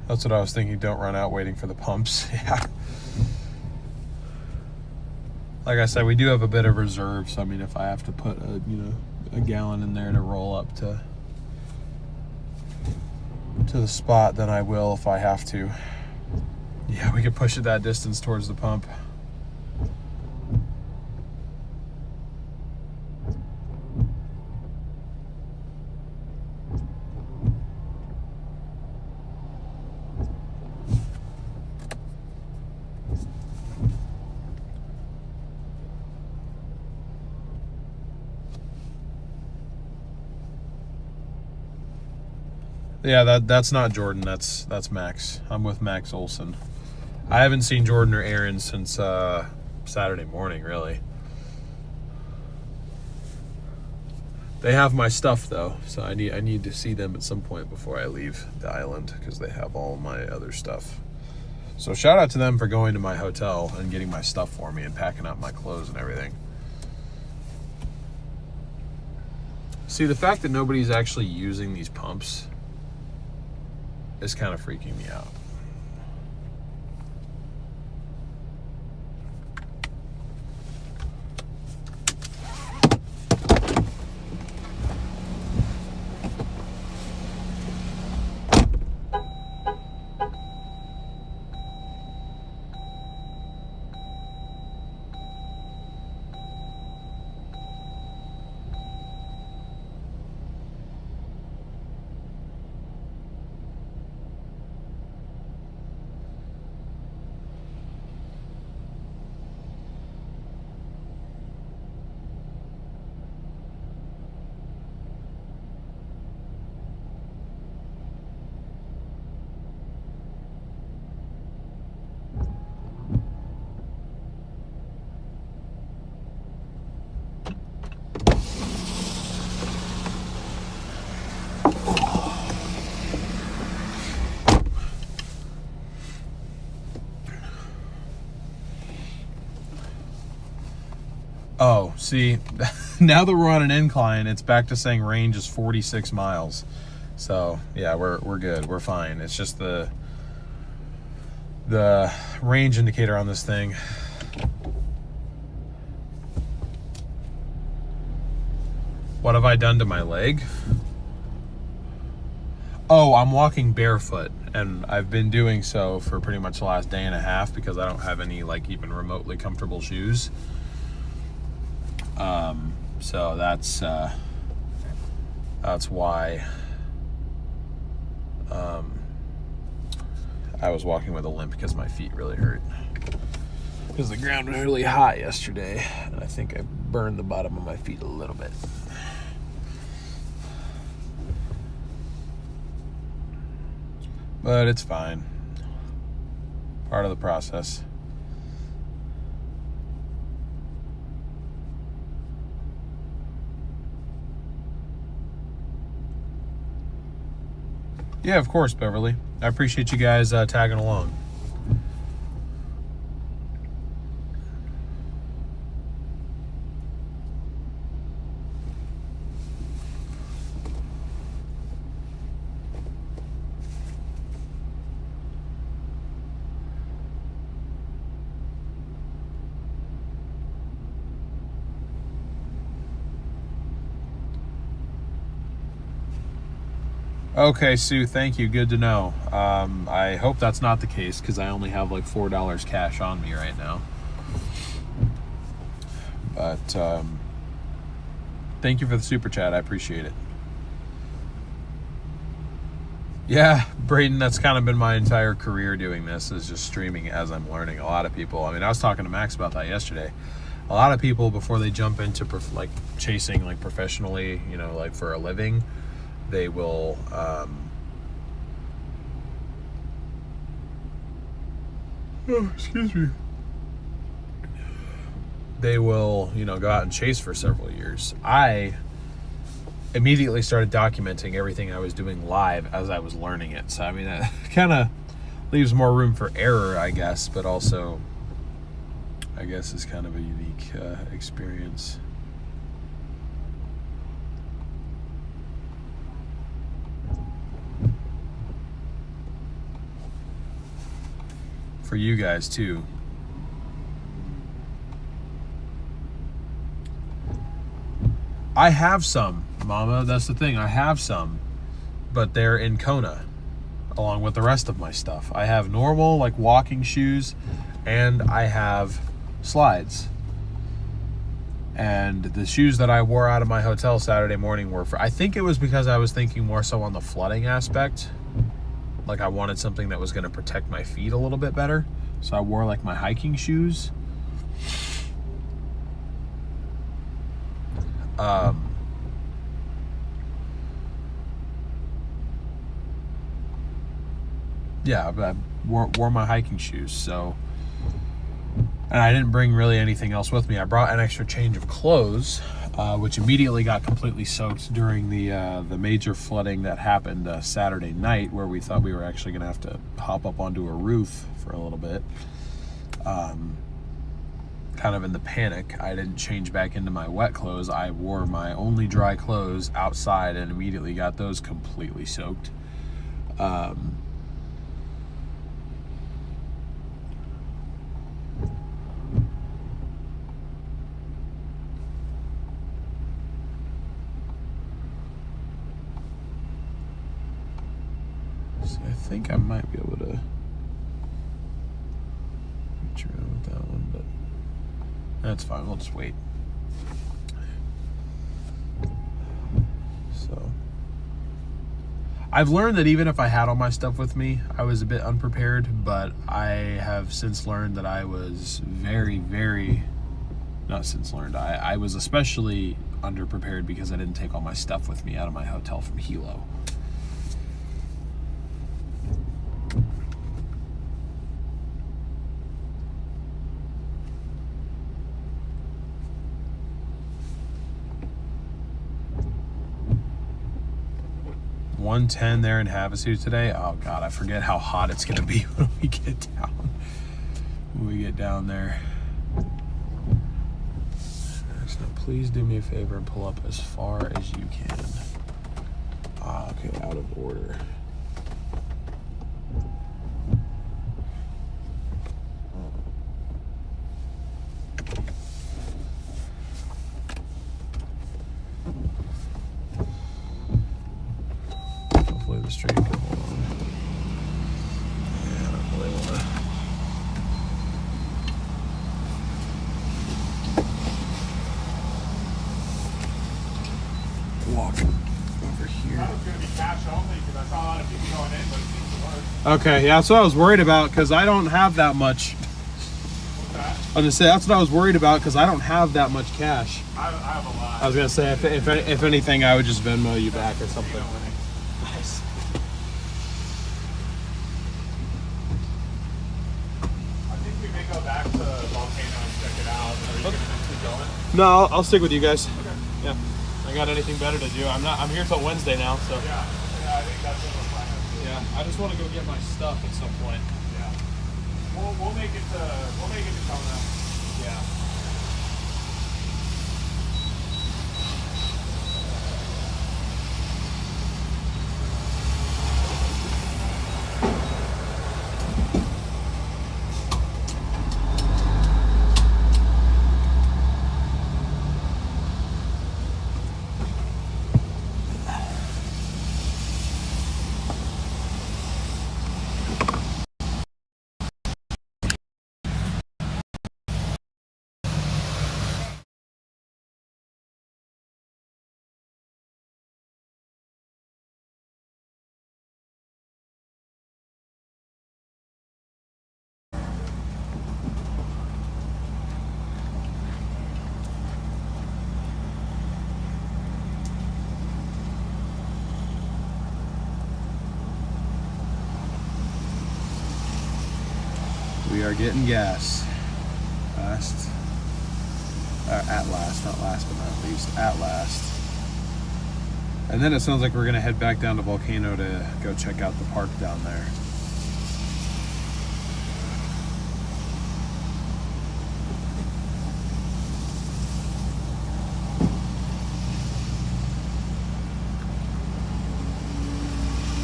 Speaker 1: That's what I was thinking. Don't run out waiting for the pumps. Yeah. Like I said, we do have a bit of reserve, so I mean, if I have to put a gallon in there to roll up to the spot, then I will if I have to. Yeah, we could push it that distance towards the pump. Yeah, that's not Jordan. That's Max. I'm with Max Olson. I haven't seen Jordan or Aaron since Saturday morning, really. They have my stuff though, so I need to see them at some point before I leave the island, because they have all my other stuff. So shout out to them for going to my hotel and getting my stuff for me and packing up my clothes and everything. See, the fact that nobody's actually using these pumps is kind of freaking me out. Oh, see, now that we're on an incline, it's back to saying range is 46 miles. So yeah, we're good. We're fine. It's just the range indicator on this thing. What have I done to my leg? Oh, I'm walking barefoot, and I've been doing so for pretty much the last day and a half because I don't have any like even remotely comfortable shoes. So that's why I was walking with a limp, because my feet really hurt. Because the ground was really hot yesterday, and I think I burned the bottom of my feet a little bit. But it's fine. Part of the process. Yeah, of course, Beverly. I appreciate you guys tagging along. Okay, Sue, thank you. Good to know. I hope that's not the case because I only have like $4 cash on me right now. But thank you for the super chat. I appreciate it. Yeah, Braden, that's kind of been my entire career doing this, is just streaming as I'm learning. A lot of people, I mean, I was talking to Max about that yesterday. A lot of people, before they jump into like chasing like professionally, you know, like for a living, they will excuse me. They will, you know, go out and chase for several years. I immediately started documenting everything I was doing live as I was learning it. So I mean, that kind of leaves more room for error, I guess, but also I guess is kind of a unique experience. For you guys too. I have some, Mama. That's the thing. I have some, but they're in Kona, along with the rest of my stuff. I have normal, like, walking shoes, and I have slides. And the shoes that I wore out of my hotel Saturday morning were for, I think it was because I was thinking more so on the flooding aspect. Like, I wanted something that was going to protect my feet a little bit better. So I wore, like, my hiking shoes. Yeah, I wore my hiking shoes, so, and I didn't bring really anything else with me. I brought an extra change of clothes, which immediately got completely soaked during the major flooding that happened Saturday night, where we thought we were actually going to have to hop up onto a roof for a little bit. Kind of in the panic, I didn't change back into my wet clothes. I wore my only dry clothes outside and immediately got those completely soaked. So I think I might be able to reach around with that one, but that's fine. We'll just wait. So I've learned that even if I had all my stuff with me, I was a bit unprepared, but I have since learned that I was I was especially underprepared because I didn't take all my stuff with me out of my hotel from Hilo. $110 there in Havasu today. Oh God, I forget how hot it's gonna be when we get down there. So please do me a favor and pull up as far as you can. Okay, out of order. The street could hold on. Yeah, I don't really want to walk over here.
Speaker 2: That was going to be cash only because I saw a lot of people going in, but it seems to work.
Speaker 1: Okay, yeah, that's what I was worried about because I don't have that much.
Speaker 2: What's that?
Speaker 1: I was gonna say that's what I was worried about because I don't have that much cash.
Speaker 2: I have a lot.
Speaker 1: I was gonna say if anything, I would just Venmo you back or something. Nice.
Speaker 2: we may go back to Volcano and check it out. Are you going to keep going?
Speaker 1: No, I'll stick with you guys. Okay. Yeah. I got anything better to do. I'm here till Wednesday now, so.
Speaker 2: Yeah, I think that's what we're planning to do.
Speaker 1: Yeah, I just want to go get my stuff at some point.
Speaker 2: Yeah. We'll make it to Kona.
Speaker 1: Yeah. We are getting gas. At last, not last but not least, at last. And then it sounds like we're gonna head back down to Volcano to go check out the park down there.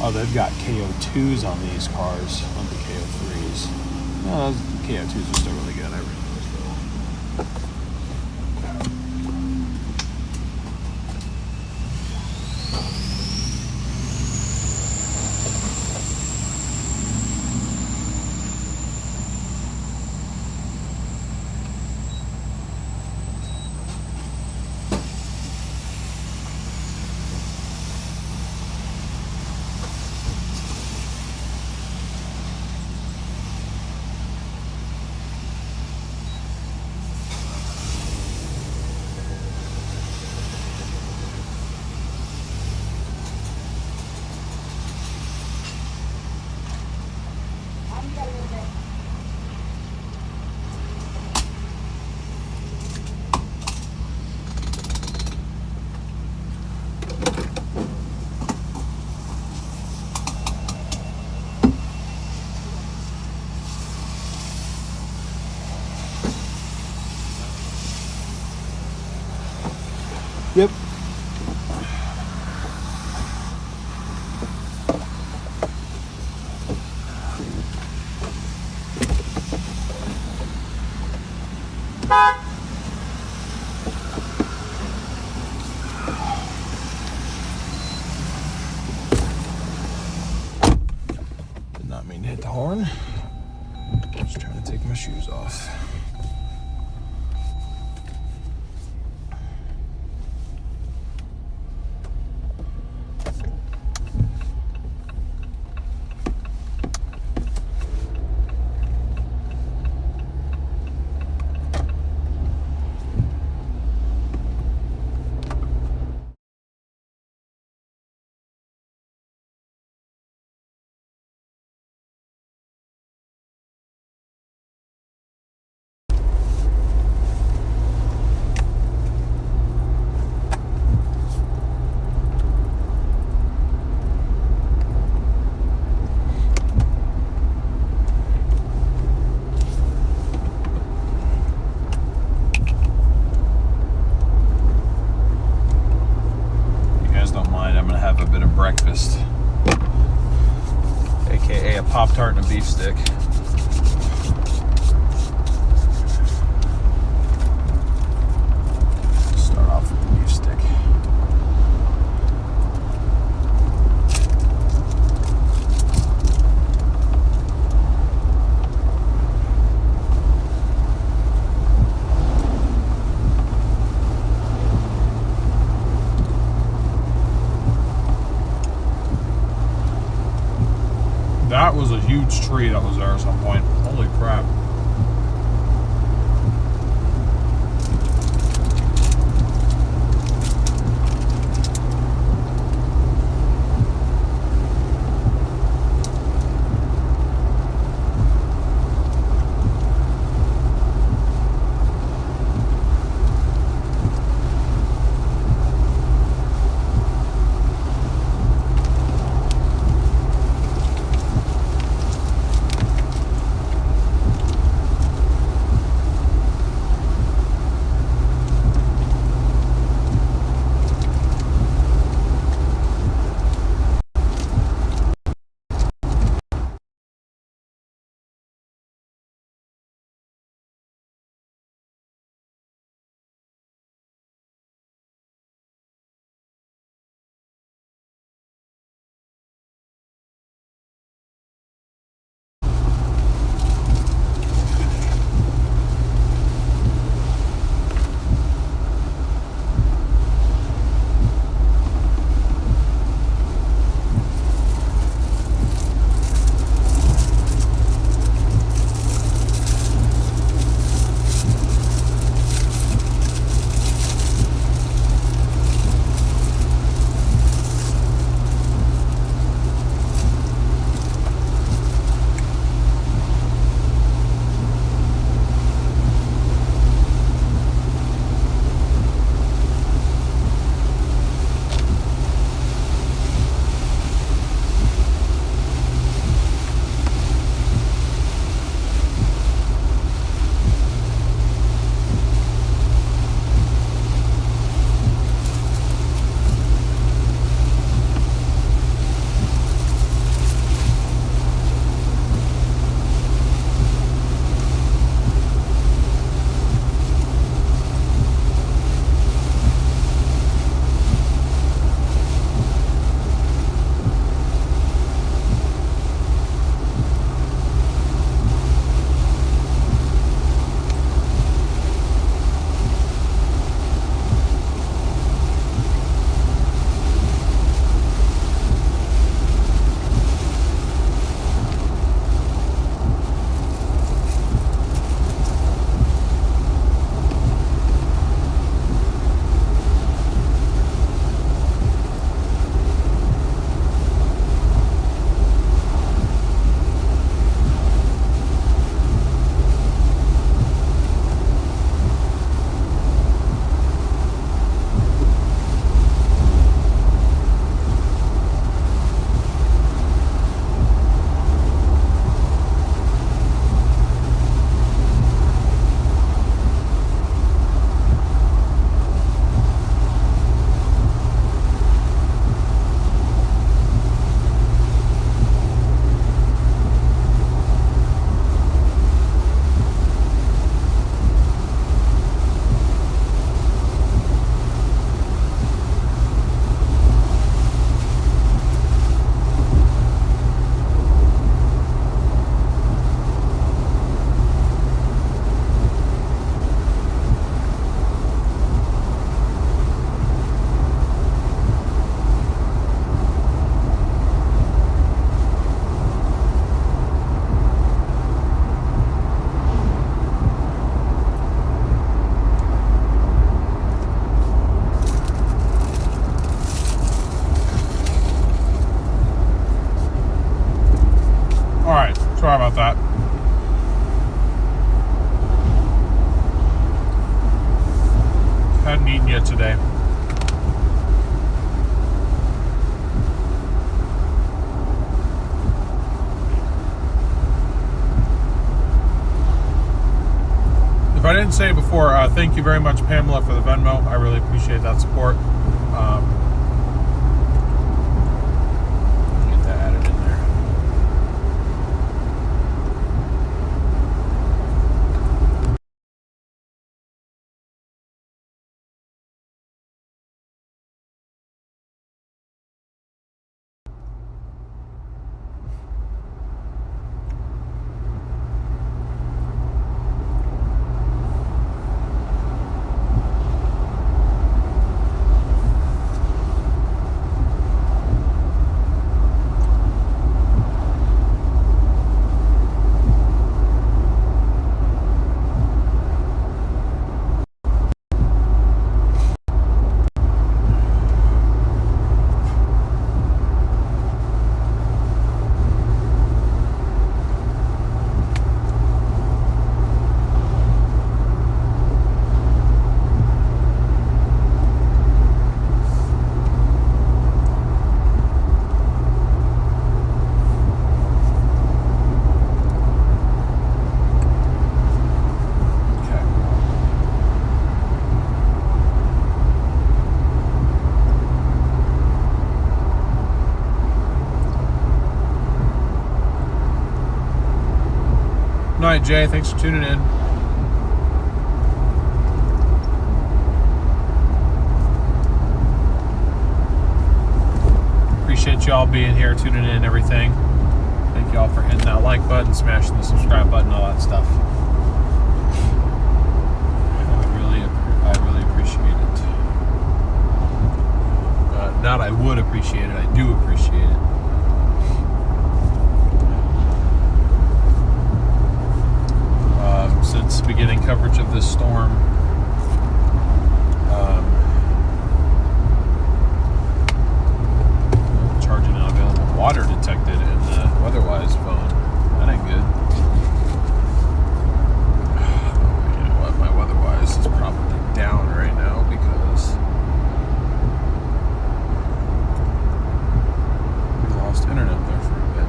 Speaker 1: Oh, they've got KO2s on these cars, not the KO3s. No, those KO2s are still really good. I really like those. Yep. Did not mean to hit the horn. Just trying to take my shoes off. Breakfast, aka a Pop-Tart and a beef stick. Start off with the beef stick. That was a huge tree that was there at some point. Holy crap. Hadn't eaten yet today. If I didn't say it before, thank you very much, Pamela, for the Venmo. I really appreciate that support. Get that added in there. Night, Jay. Thanks for tuning in. Appreciate y'all being here, tuning in and everything. Thank y'all for hitting that like button, smashing the subscribe button, all that stuff. I really appreciate it. Not I would appreciate it, I do appreciate it. Since beginning coverage of this storm, charging unavailable water detected in the WeatherWise phone. That ain't good. You know what? My WeatherWise is probably down right now because we lost internet there for a bit.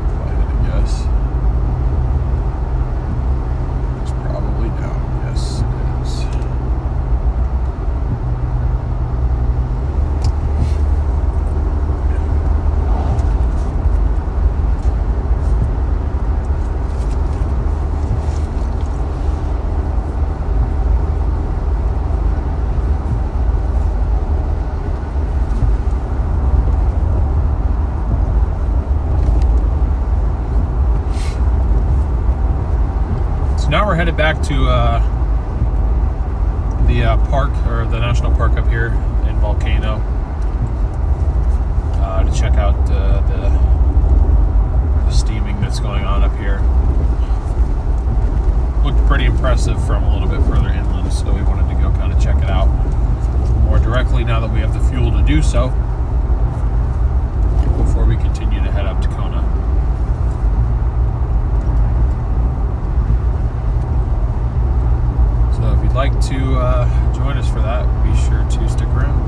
Speaker 1: If I had to guess. Down. Yes, it is. Now we're headed back to the park, or the national park up here in Volcano, to check out the steaming that's going on up here. Looked pretty impressive from a little bit further inland, so we wanted to go kind of check it out more directly now that we have the fuel to do so before we continue to head up to Kona. If you'd like to join us for that, be sure to stick around.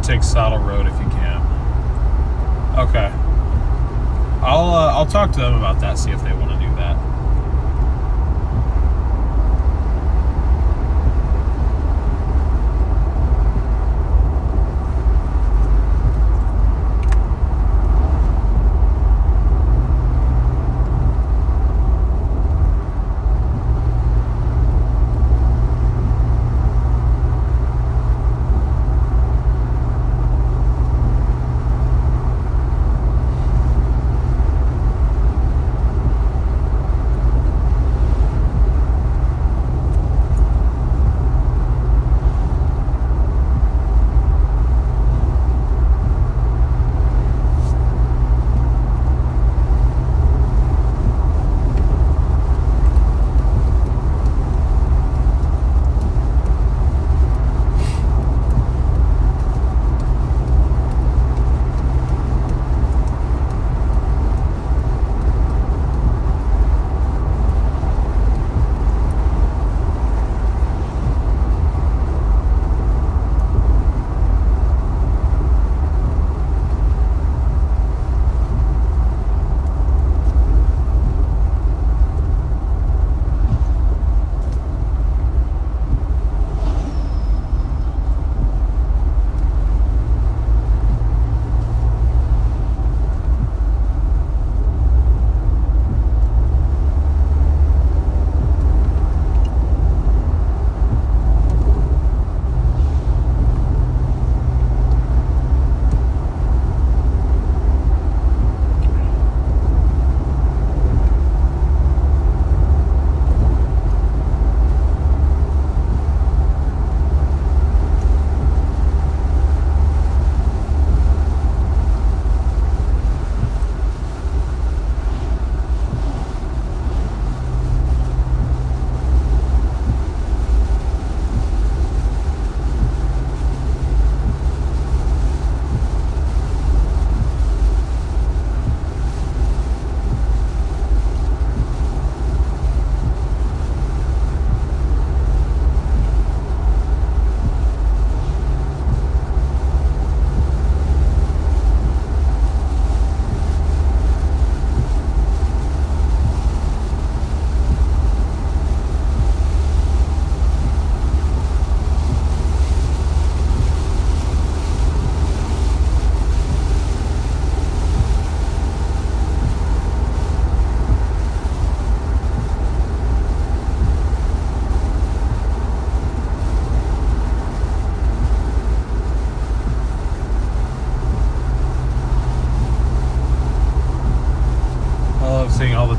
Speaker 1: Take Saddle Road if you can. Okay. I'll talk to them about that, see if they want to do that.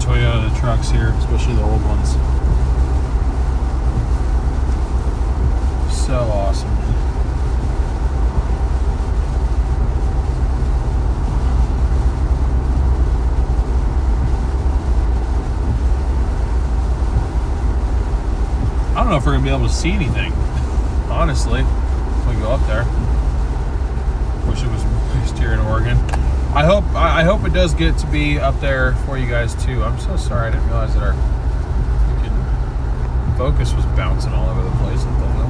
Speaker 1: Toyota trucks here, especially the old ones. So awesome. I don't know if we're gonna be able to see anything, honestly, if we go up there. Wish it was moist here in Oregon. I hope it does get to be up there for you guys too. I'm so sorry, I didn't realize that our freaking focus was bouncing all over the place. What the hell?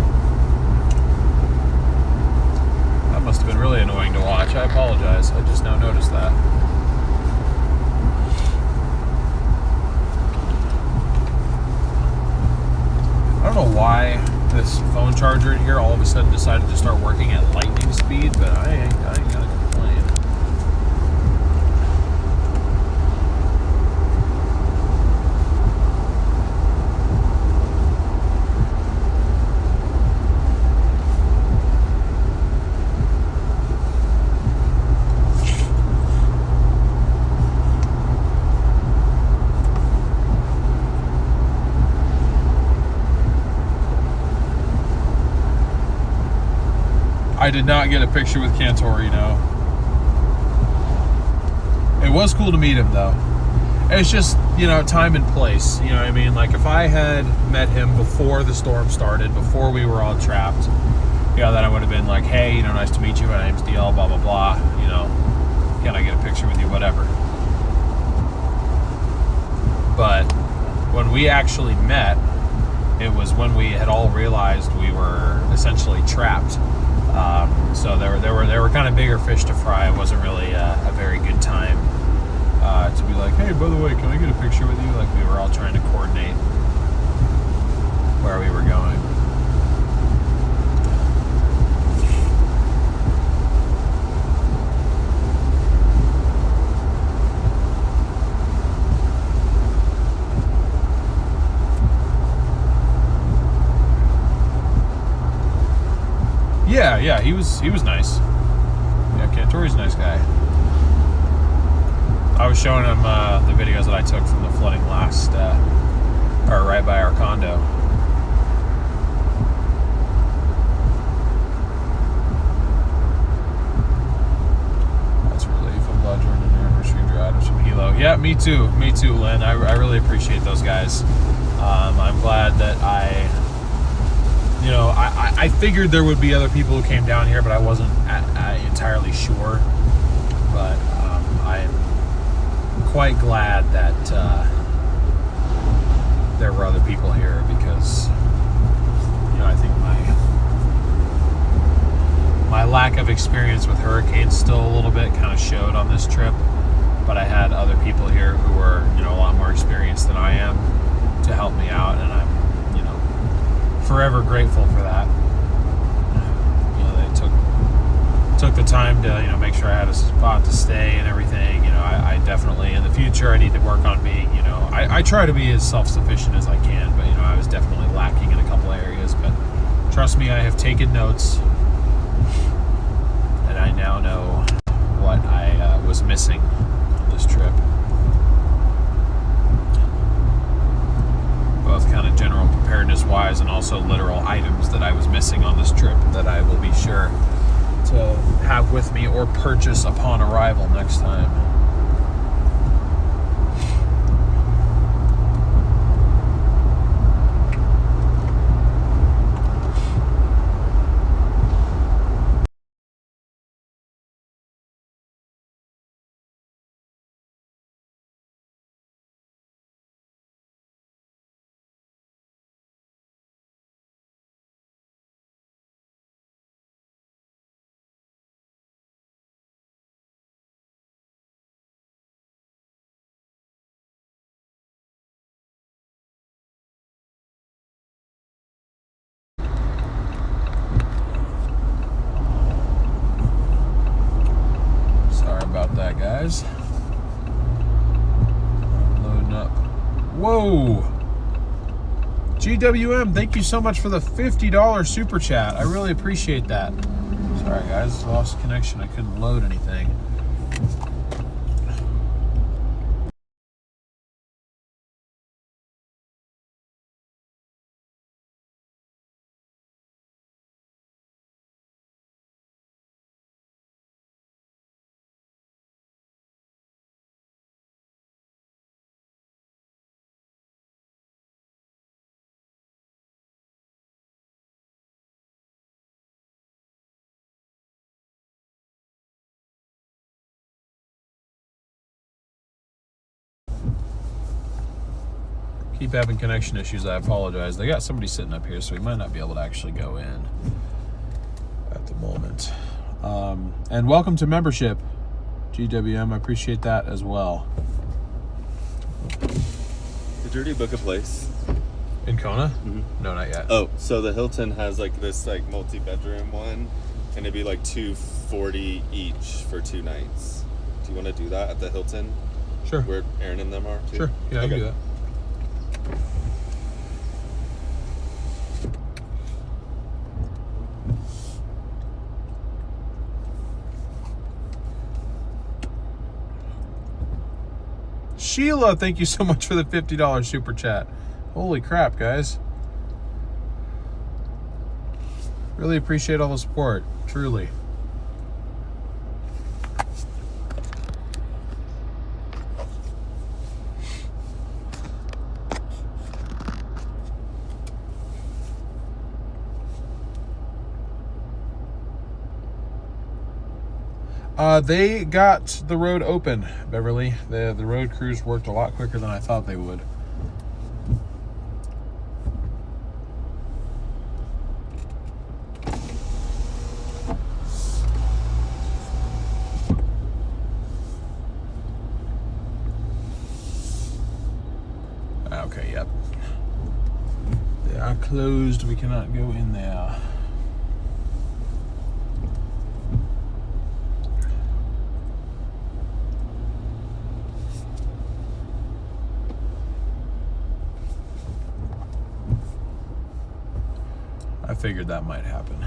Speaker 1: That must have been really annoying to watch. I apologize. I just now noticed that. I don't know why this phone charger in here all of a sudden decided to start working at lightning speed, but I ain't gonna complain. I did not get a picture with Cantorino. It was cool to meet him though. It's just, you know, time and place. You know what I mean? Like if I had met him before the storm started, before we were all trapped, you know, then I would have been like, hey, you know, nice to meet you. My name's DL, blah, blah, blah. You know, can I get a picture with you? Whatever. But when we actually met, it was when we had all realized we were essentially trapped. So there were kind of bigger fish to fry. It wasn't really a very good time to be like, hey, by the way, can I get a picture with you? Like we were all trying to coordinate where we were going. Yeah, he was nice. Yeah, Cantori's a nice guy. I was showing him the videos that I took from the flooding last, or right by our condo. That's a relief. I'm glad you're in an anniversary drive from Hilo. Yeah, me too, Lynn. I really appreciate those guys. I'm glad that you know, I figured there would be other people who came down here, but I wasn't entirely sure. But I'm quite glad that there were other people here because, you know, I think my lack of experience with hurricanes still a little bit kind of showed on this trip. But I had other people here who were, you know, a lot more experienced than I am to help me out, and I'm forever grateful for that. You know, they took the time to, you know, make sure I had a spot to stay and everything. You know, I definitely in the future I need to work on being, you know, I try to be as self-sufficient as I can, but you know, I was definitely lacking in a couple areas. But trust me, I have taken notes, and I now know what I was missing on this trip. Both kind of general preparedness wise and also literal items that I was missing on this trip that I will be sure to have with me or purchase upon arrival next time. That guys, I'm loading up. Whoa, GWM, thank you so much for the $50 super chat. I really appreciate that. Sorry guys, lost connection. I couldn't load anything. Keep having connection issues. I apologize. They got somebody sitting up here, so we might not be able to actually go in at the moment. And welcome to membership, GWM. I appreciate that as well.
Speaker 3: Did you already book a place?
Speaker 1: In Kona?
Speaker 3: Mm-hmm.
Speaker 1: No, not yet.
Speaker 3: Oh, so the Hilton has like this like multi-bedroom one, and it'd be like $240 each for 2 nights. Do you want to do that at the Hilton?
Speaker 1: Sure.
Speaker 3: Where Aaron and them are too?
Speaker 1: Sure. Yeah, I can do that. Sheila, thank you so much for the $50 super chat. Holy crap, guys. Really appreciate all the support, truly. They got the road open, Beverly. The road crews worked a lot quicker than I thought they would. Okay, yep. They are closed. We cannot go in there. I figured that might happen.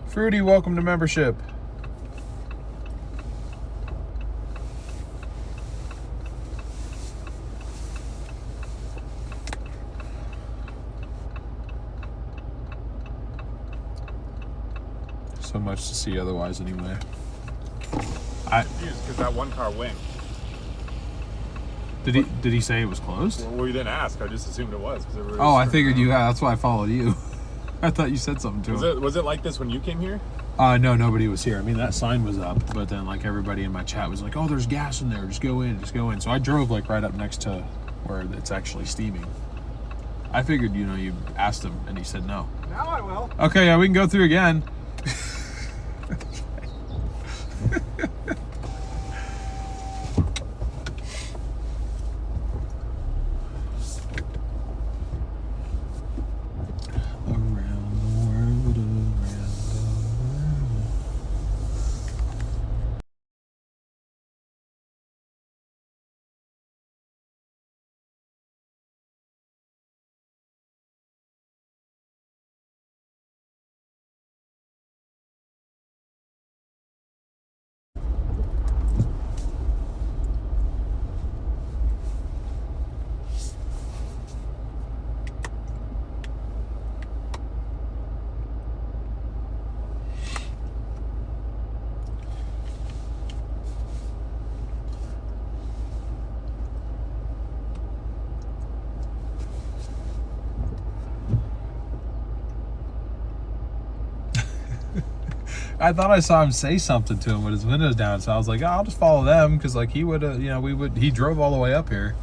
Speaker 1: Fruity, welcome to membership. So much to see otherwise anyway.
Speaker 2: Because that one car winked.
Speaker 1: Did he say it was closed?
Speaker 2: Well, you didn't ask. I just assumed it was.
Speaker 1: Oh, I figured you had. That's why I followed you. I thought you said something to him.
Speaker 2: Was it like this when you came here?
Speaker 1: No, nobody was here. I mean, that sign was up, but then like everybody in my chat was like, "Oh, there's gas in there. Just go in. Just go in." So I drove like right up next to where it's actually steaming. I figured, you asked him, and he said no.
Speaker 2: Now I will.
Speaker 1: Okay, yeah, we can go through again. I thought I saw him say something to him with his windows down, so I was like, oh, I'll just follow them, because like he would, he drove all the way up here.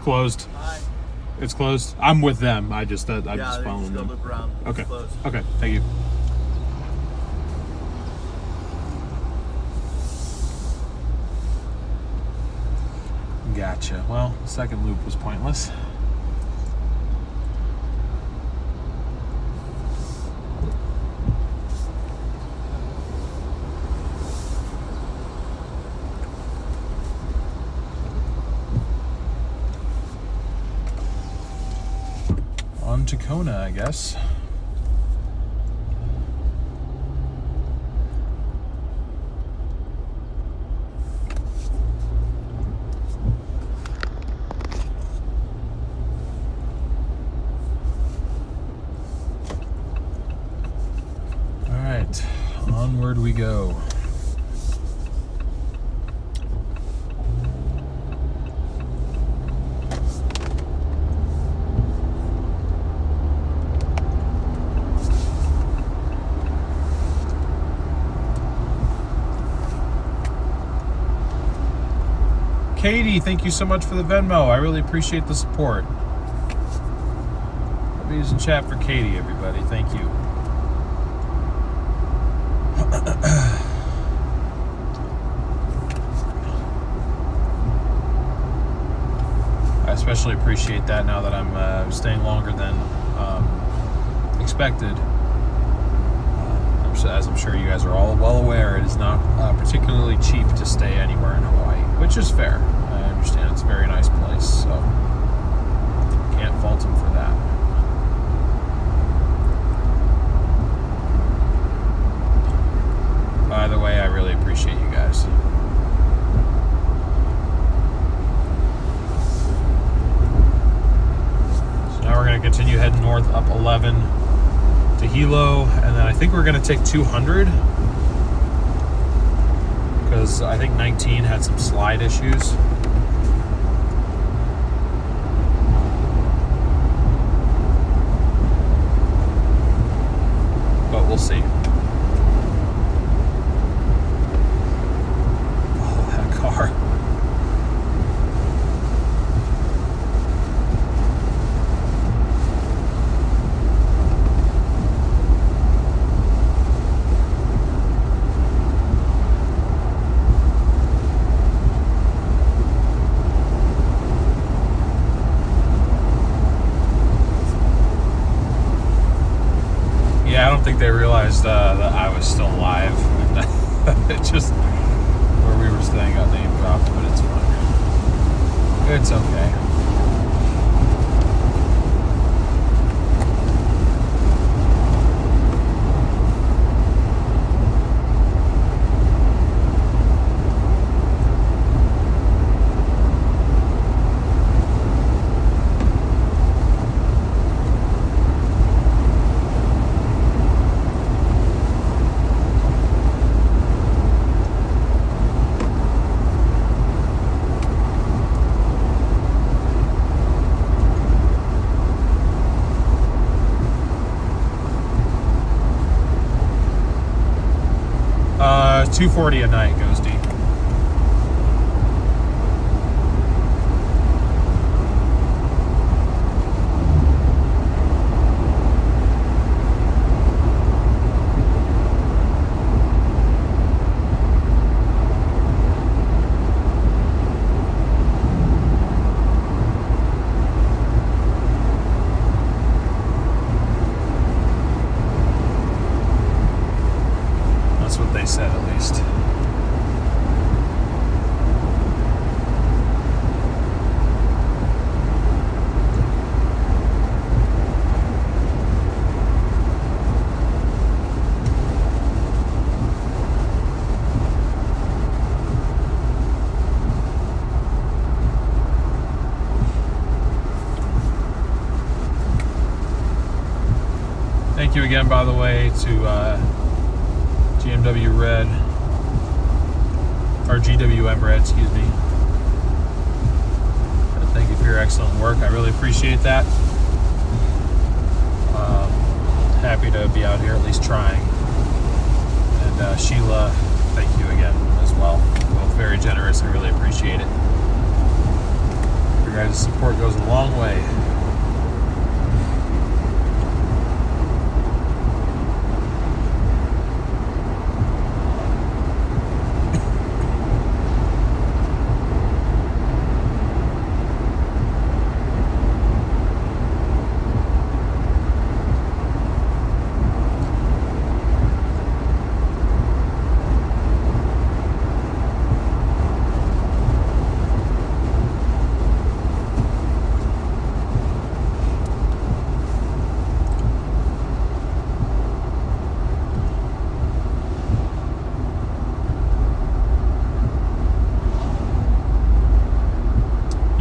Speaker 1: Closed. It's closed. I'm with them. I'm just
Speaker 5: Yeah,
Speaker 1: just
Speaker 5: they
Speaker 1: following
Speaker 5: just go
Speaker 1: them.
Speaker 5: loop around. It's
Speaker 1: Okay.
Speaker 5: closed.
Speaker 1: Okay. Thank you. Gotcha. Well, the second loop was pointless. On to Kona, I guess. All right, onward we go. Katie, thank you so much for the Venmo. I really appreciate the support. I'll be using chat for Katie, everybody. Thank you. I especially appreciate that now that I'm staying longer than expected. As I'm sure you guys are all well aware, it is not particularly cheap to stay anywhere in Hawaii, which is fair. I understand it's a very nice place, so can't fault them for that. By the way, I really appreciate you guys. So now we're going to continue heading north up 11 to Hilo, and then I think we're going to take 200 because I think 19 had some slide issues. But we'll see. Oh, that car. Yeah, I don't think they realized that I was still alive. It just, where we were staying got name dropped, but it's fine. It's okay. $240 a night goes deep. That's what they said, at least. Thank you again, by the way, to GMW Red, or GWM Red, excuse me. Thank you for your excellent work. I really appreciate that. Happy to be out here, at least trying. And Sheila, thank you again as well. Both very generous. I really appreciate it. Your guys' support goes a long way.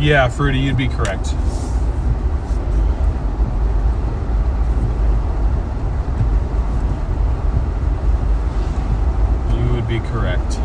Speaker 1: Yeah, Fruity, you'd be correct. You would be correct.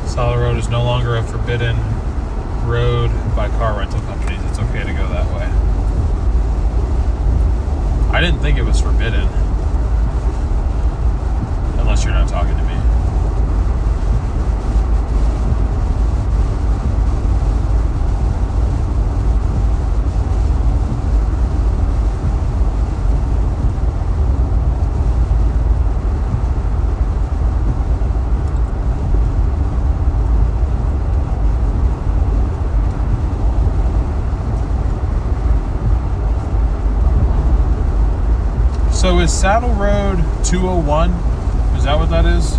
Speaker 1: Saddle Road is no longer a forbidden road by car rental companies. It's okay to go that way. I didn't think it was forbidden. Unless you're not talking to me. So is Saddle Road 201? Is that what that is?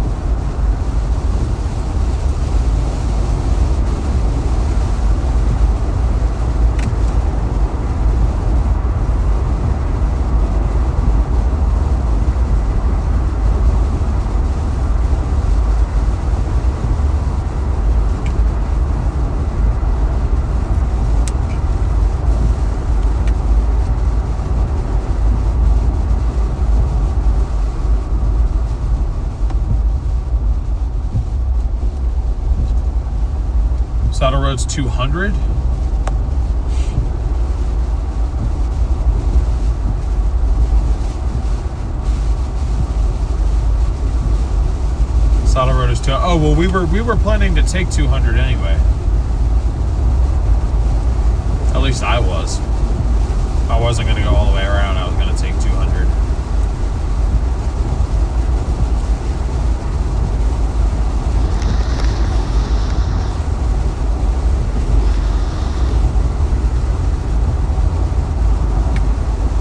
Speaker 1: Saddle Road's 200. Saddle Road is 2. Oh well, we were planning to take 200 anyway. At least I was. I wasn't going to go all the way around. I was going to take 200.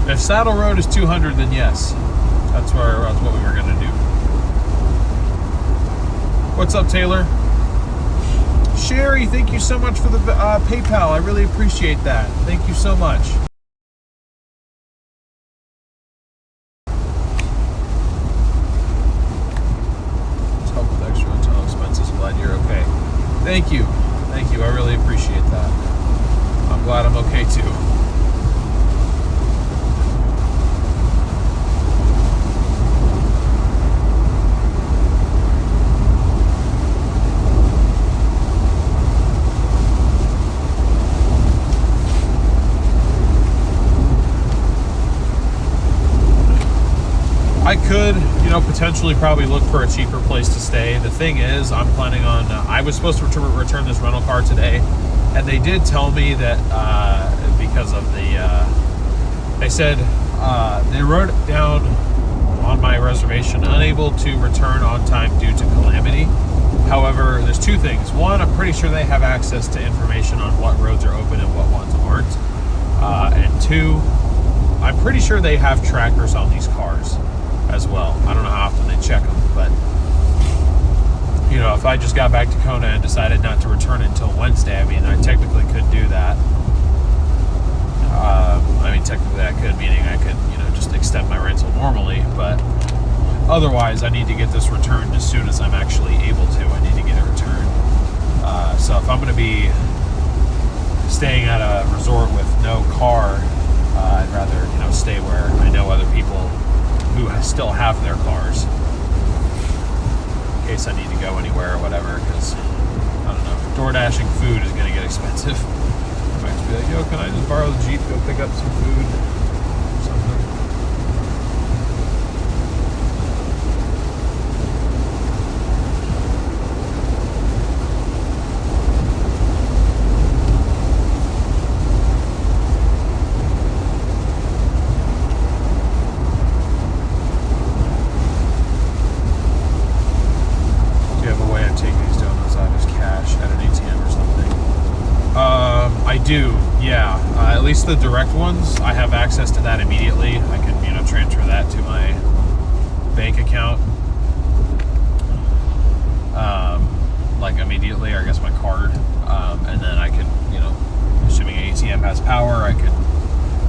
Speaker 1: If Saddle Road is 200, then yes, that's what we were gonna do. What's up, Taylor? Sherry, thank you so much for the PayPal. I really appreciate that. Thank you so much. Let's help with extra hotel expenses. Glad you're okay. Thank you. Thank you. I really appreciate that. I'm glad I'm okay too. I could, potentially probably look for a cheaper place to stay. The thing is, I'm planning on, I was supposed to return this rental car today, and they did tell me that because of they said, they wrote it down on my reservation, unable to return on time due to calamity. However, there's two things. One, I'm pretty sure they have access to information on what roads are open and what ones aren't. And two, I'm pretty sure they have trackers on these cars as well. I don't know how often they check them, but if I just got back to Kona and decided not to return it until Wednesday, I technically could do that. Technically I could, meaning I could, just extend my rental normally, but otherwise I need to get this returned as soon as I'm actually able to. I need to get it returned. So if I'm going to be staying at a resort with no car, I'd rather, stay where I know other people who still have their cars in case I need to go anywhere or whatever, because I don't know, DoorDashing food is going to get expensive. I might just be like, yo, can I just borrow the Jeep, go pick up some food or something? access to that immediately. I can, transfer that to my bank account, like immediately, or I guess my card, and then I can, assuming an ATM has power, I can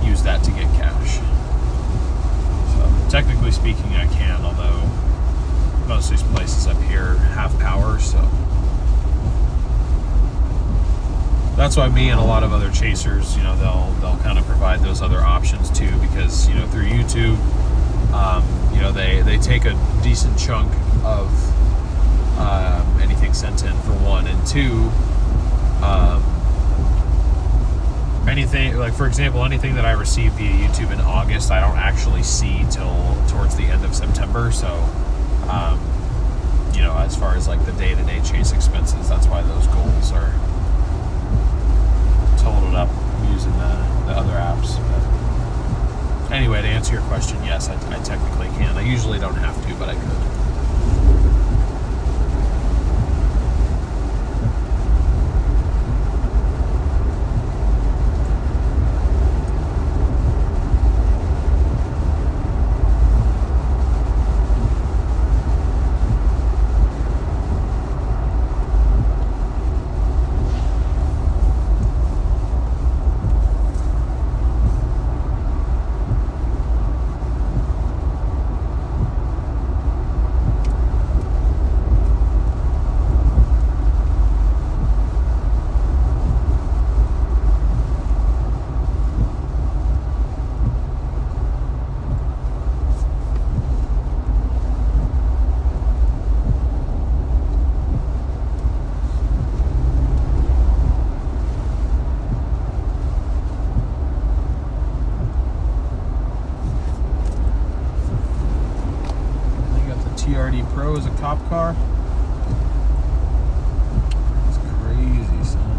Speaker 1: use that to get cash. So technically speaking, I can, although most of these places up here have power, so that's why me and a lot of other chasers, they'll kind of provide those other options too, because through YouTube, they take a decent chunk of anything sent in, for one, and two, anything, like for example, anything that I receive via YouTube in August, I don't actually see till towards the end of September. So, as far as like the day-to-day chase expenses, that's why those goals are totaled up using the other apps. But anyway, to answer your question, yes, I technically can. I usually don't have to, but I could. TRD Pro is a cop car. It's crazy, son.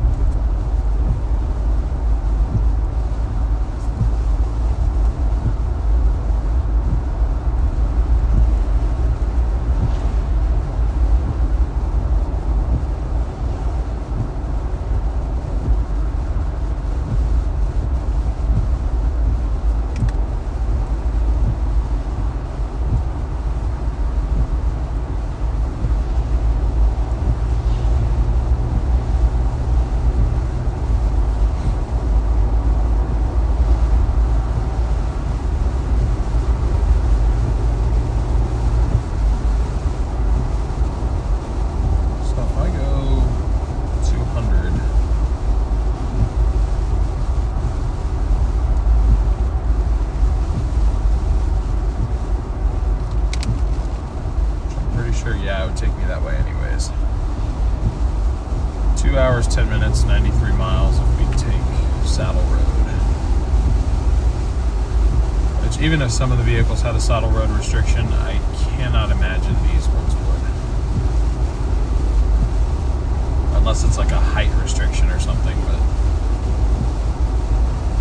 Speaker 1: Yeah, it would take me that way anyways. 2 hours, 10 minutes, 93 miles if we take Saddle Road. Which, even if some of the vehicles had a Saddle Road restriction, I cannot imagine these ones would. Unless it's like a height restriction or something, but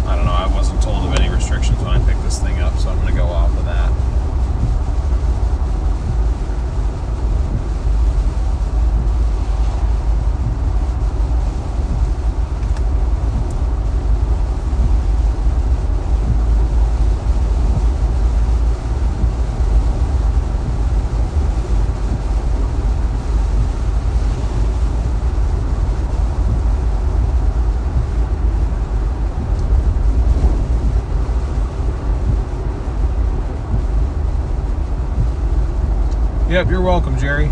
Speaker 1: I don't know, I wasn't told of any restrictions when I picked this thing up, so I'm going to go off of that. Yep, you're welcome, Jerry.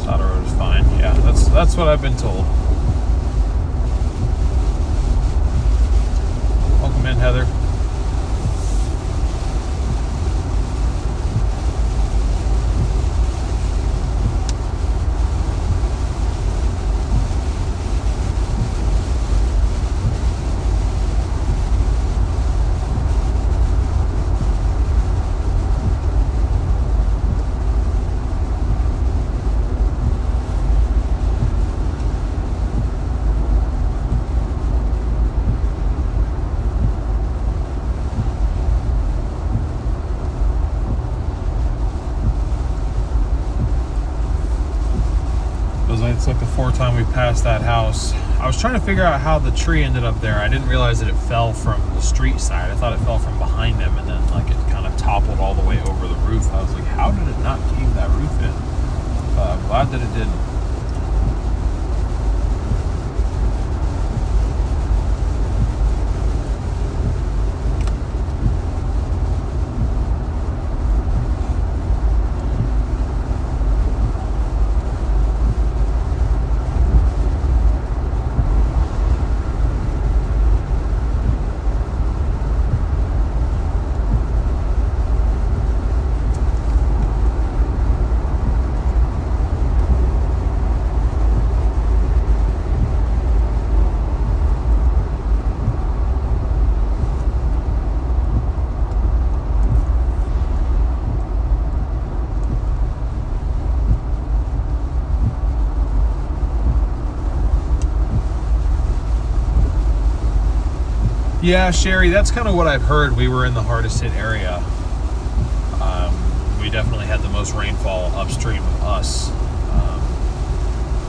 Speaker 1: Saddle Road is fine. Yeah, that's what I've been told. In, Heather. before time we passed that house. I was trying to figure out how the tree ended up there. I didn't realize that it fell from the street side. I thought it fell from behind them, and then like it kind of toppled all the way over the roof. I was like, how did it not cave that roof in? I'm glad that it didn't. Yeah, Sherry, that's kind of what I've heard. We were in the hardest hit area. We definitely had the most rainfall upstream of us.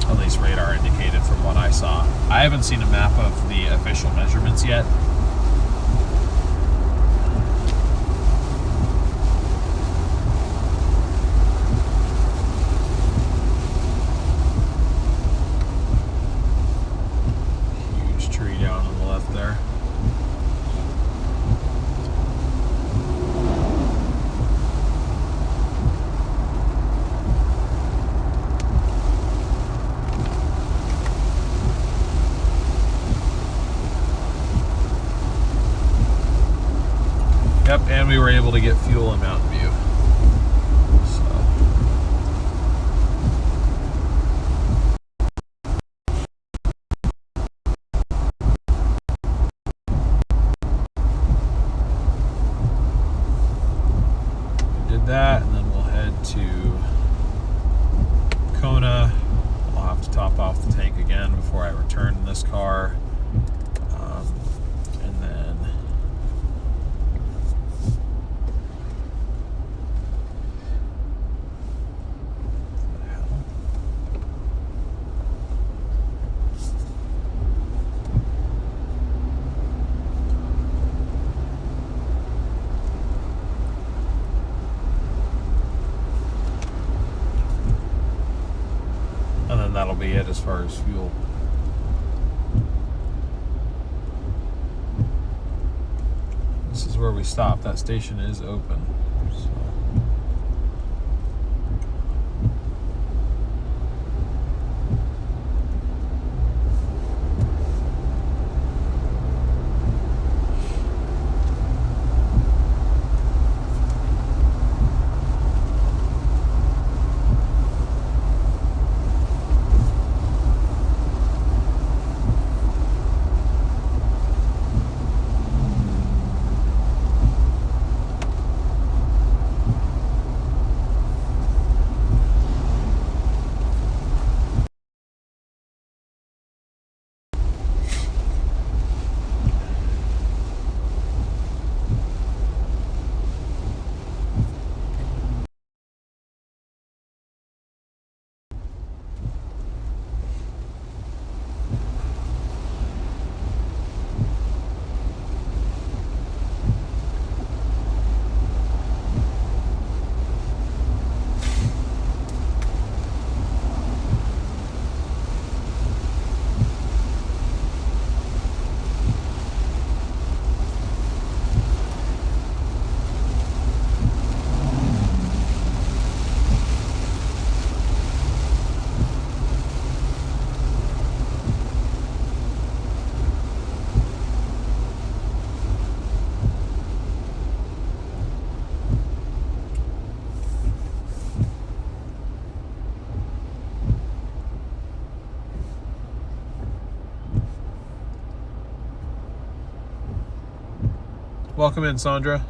Speaker 1: At least radar indicated from what I saw. I haven't seen a map of the official measurements yet. Huge tree down on the left there. Yep, and we were able to get fuel in Mountain View. We did that, and then we'll head to Kona. I'll have to top off the tank again before I return in this car. And then that'll be it as far as fuel. This is where we stopped. That station is open. So. Welcome in, Sandra.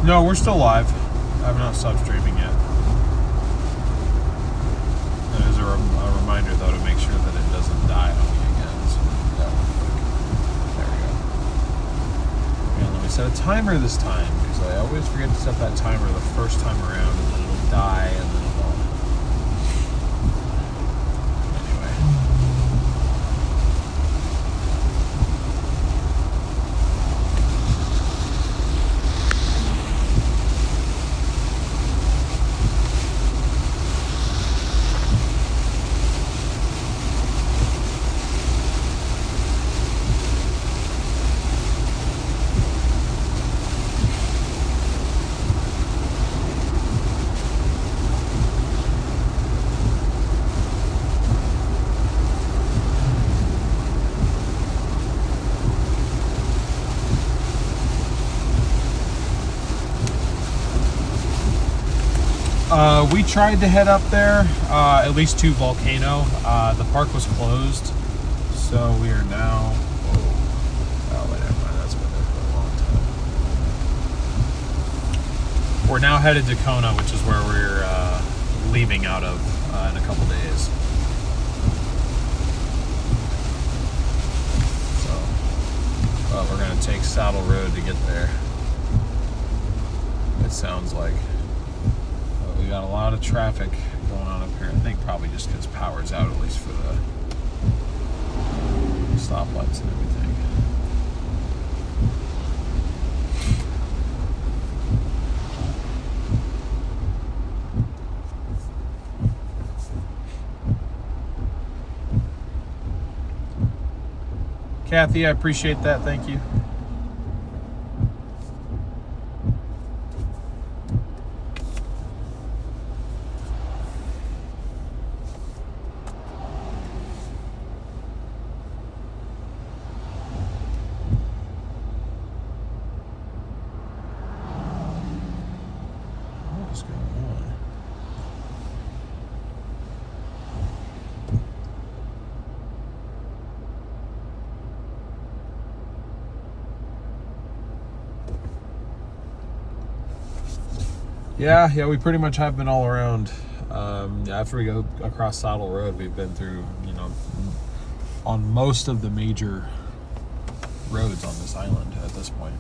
Speaker 1: No, we're still live. I'm not stopped streaming yet. That is a reminder, though, to make sure that it doesn't die on me again. So do that real quick. There we go. And let me set a timer this time, because I always forget to set that timer the first time around, and then it'll die, and then it won't. Anyway. We tried to head up there, at least to Volcano. The park was closed, so we are now. Whoa. Oh, wait, never mind. That's been there for a long time. We're now headed to Kona, which is where we're leaving out of in a couple days. So, we're gonna take Saddle Road to get there. It sounds like. We got a lot of traffic going on up here. I think probably just because power's out, at least for the stoplights and everything. Kathy, I appreciate that. Thank you. Yeah, we pretty much have been all around. After we go across Saddle Road, we've been through, on most of the major roads on this island at this point.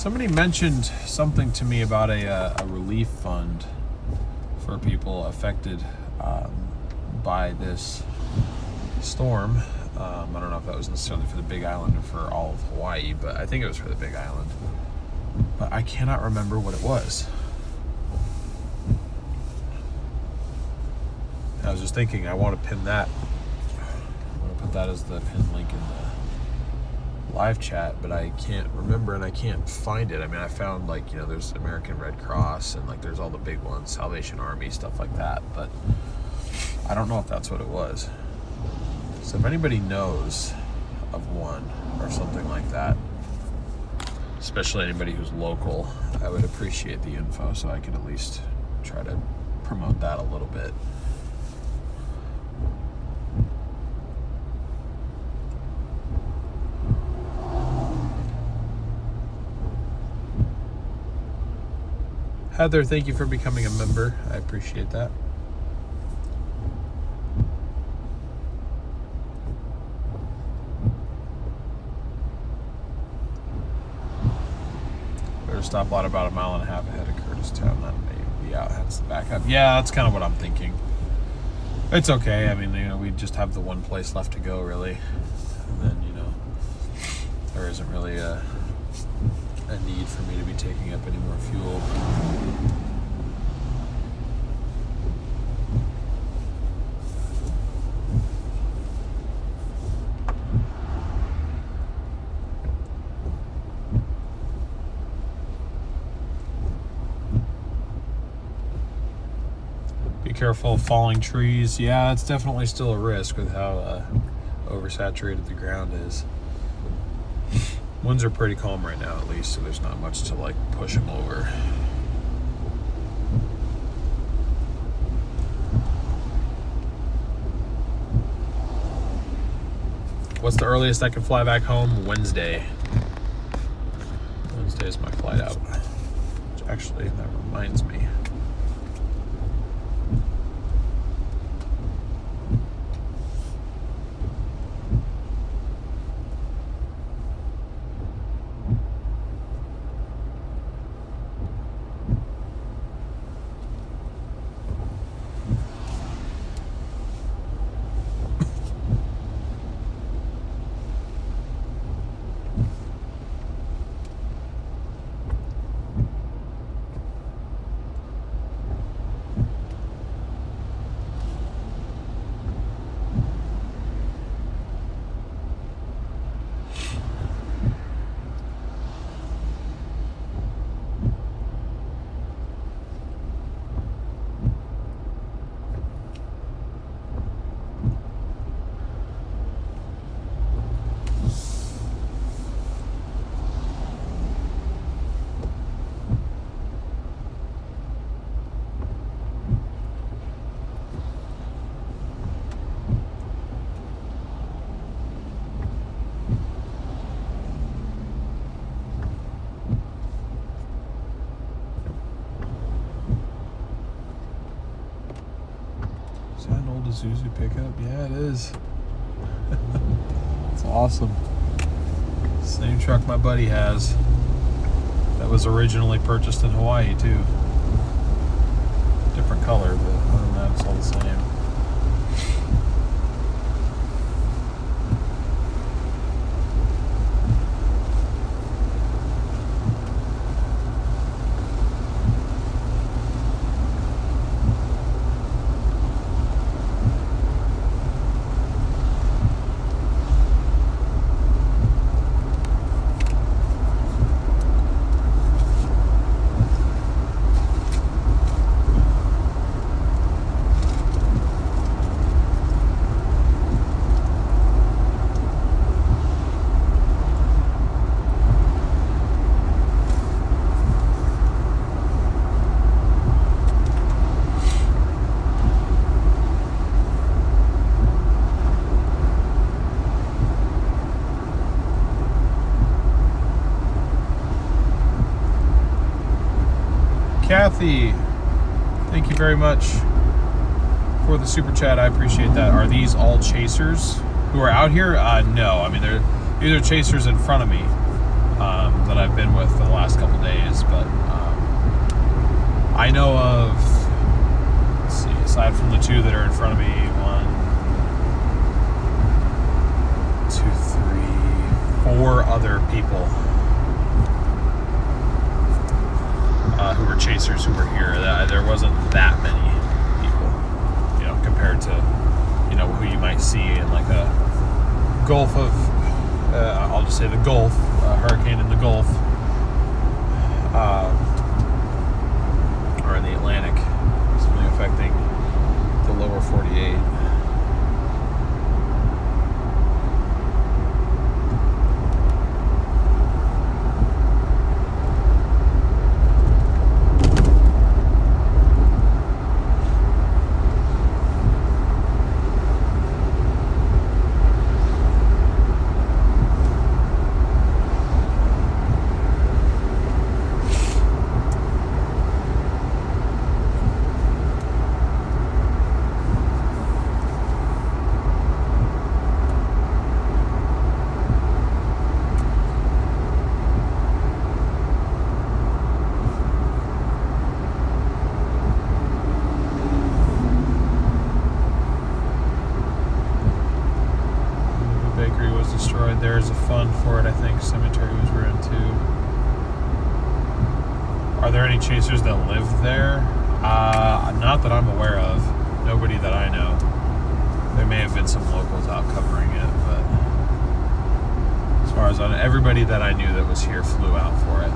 Speaker 1: Somebody mentioned something to me about a relief fund for people affected by this storm. I don't know if that was necessarily for the Big Island or for all of Hawaii, but I think it was for the Big Island. But I cannot remember what it was. I was just thinking, I want to pin that. I want to put that as the pin link in the live chat, but I can't remember and I can't find it. I mean, I found, like, you know, there's American Red Cross and, like, there's all the big ones, Salvation Army, stuff like that, but I don't know if that's what it was. So if anybody knows of one or something like that, especially anybody who's local, I would appreciate the info so I could at least try to promote that a little bit. Heather, thank you for becoming a member. I appreciate that. Stoplight about 1.5 miles ahead of Curtistown. That may be out. That's the backup. Yeah, that's kind of what I'm thinking. It's okay. I mean, you know, we just have the one place left to go, really. And then, you know, there isn't really a need for me to be taking up any more fuel. Careful of falling trees. Yeah, it's definitely still a risk with how oversaturated the ground is. Winds are pretty calm right now, at least, so there's not much to, like, push them over. What's the earliest I can fly back home? Wednesday. Wednesday is my flight out. Which actually, that reminds me. Isuzu pickup? Yeah, it is. It's awesome. Same truck my buddy has. That was originally purchased in Hawaii too. Different color, but other than that, it's all the same. Kathy, thank you very much for the super chat. I appreciate that. Are these all chasers who are out here? No. I mean, these are chasers in front of me. that I've been with for the last couple days, but I know of, let's see, aside from the two that are in front of me, 4 other people who were chasers who were here. There wasn't that many people, compared to, who you might see in like a Gulf of, I'll just say the Gulf, hurricane in the Gulf, or in the Atlantic, something affecting the lower 48. There's a fund for it, I think. Cemetery was ruined too. Are there any chasers that live there? Not that I'm aware of. Nobody that I know. There may have been some locals out covering it, but as far as I know, everybody that I knew that was here flew out for it.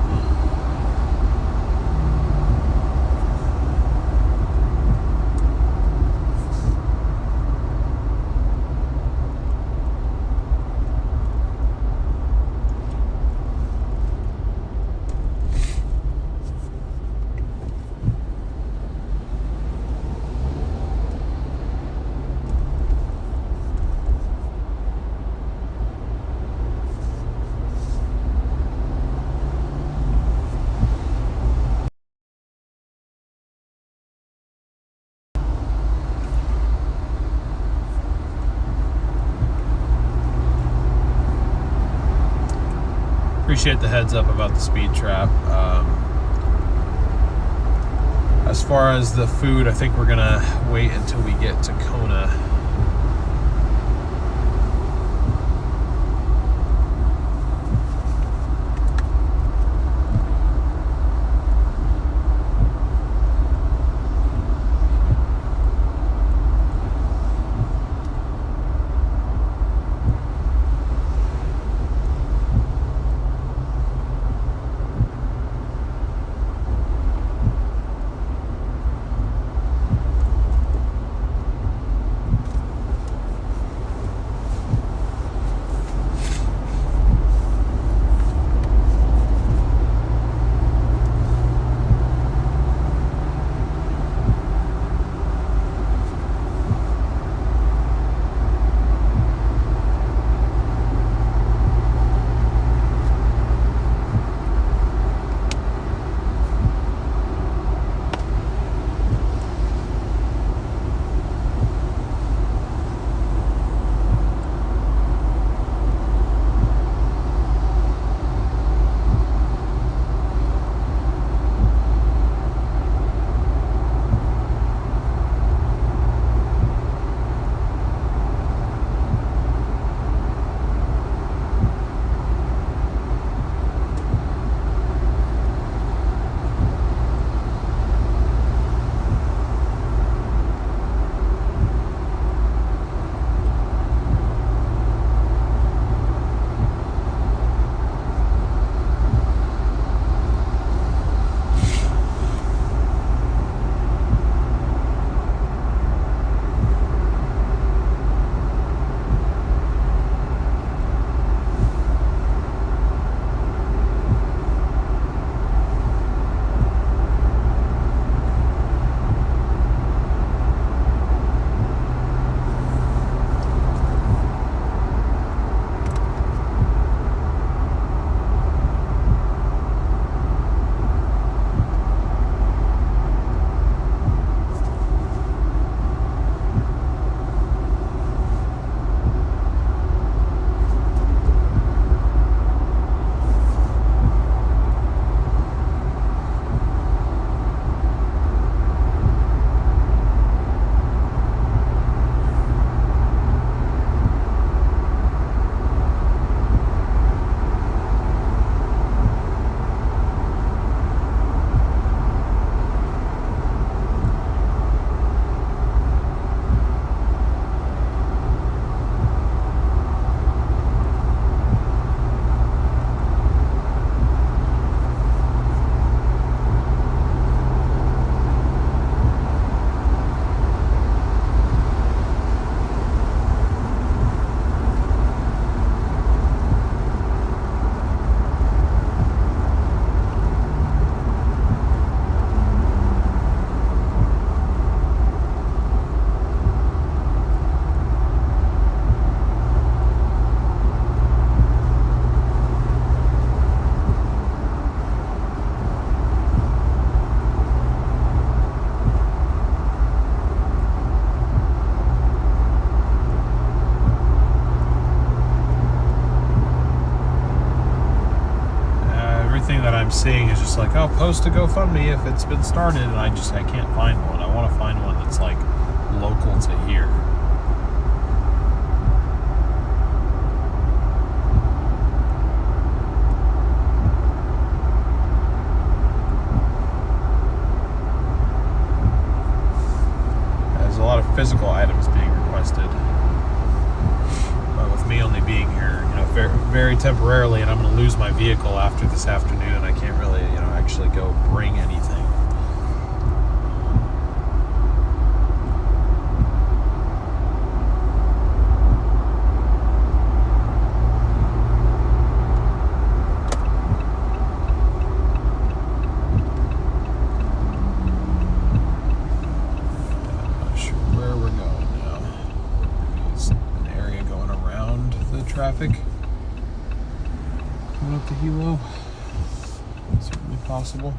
Speaker 1: Appreciate the heads up about the speed trap. As far as the food, I think we're gonna wait until we get to Kona. I'm seeing is just like, oh, post a GoFundMe if it's been started, and I can't find one. I want to find one that's like local to here. There's a lot of physical items being requested. But with me only being here, very, very temporarily, and I'm going to lose my vehicle after this afternoon, I can't really, actually go bring anything. I'm not sure where we're going now. Maybe it's an area going around the traffic. Coming up to Hilo. Certainly possible.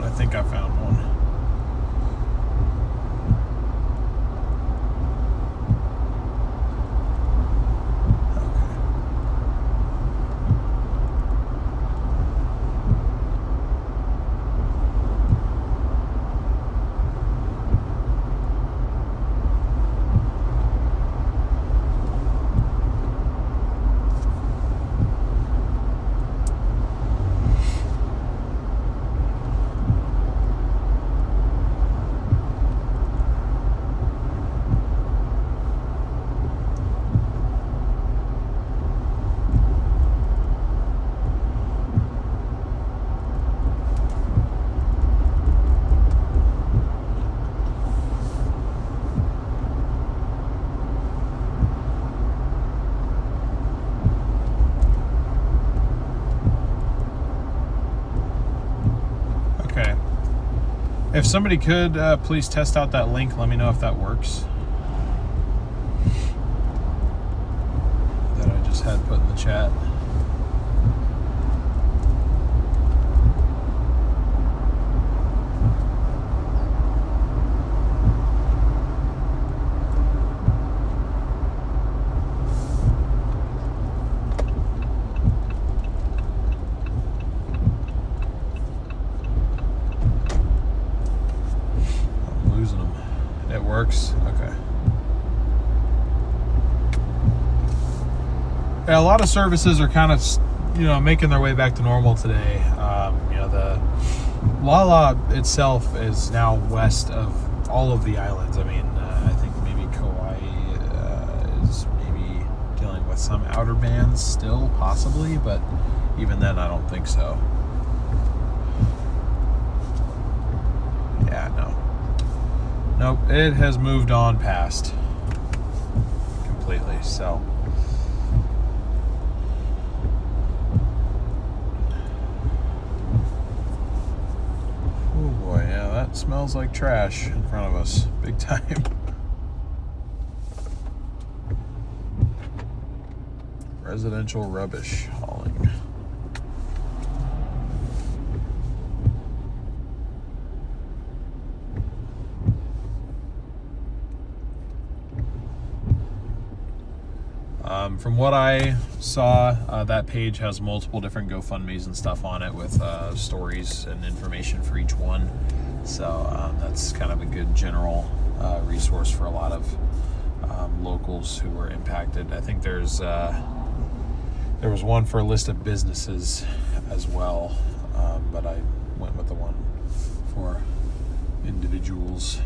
Speaker 1: I think I found one. If somebody could please test out that link, let me know if that works. That I just had put in the chat. It works? Okay. Yeah, a lot of services are kind of, making their way back to normal today. The Lala itself is now west of all of the islands. I mean, I think maybe Kauai is maybe dealing with some outer bands still, possibly, but even then, I don't think so. Yeah, no. Nope, it has moved on past completely, so. Oh boy, yeah, that smells like trash in front of us, big time. Residential rubbish hauling. From what I saw, that page has multiple different GoFundMes and stuff on it with stories and information for each one. So that's kind of a good general resource for a lot of locals who were impacted. I think there was one for a list of businesses as well, but I went with the one for individuals.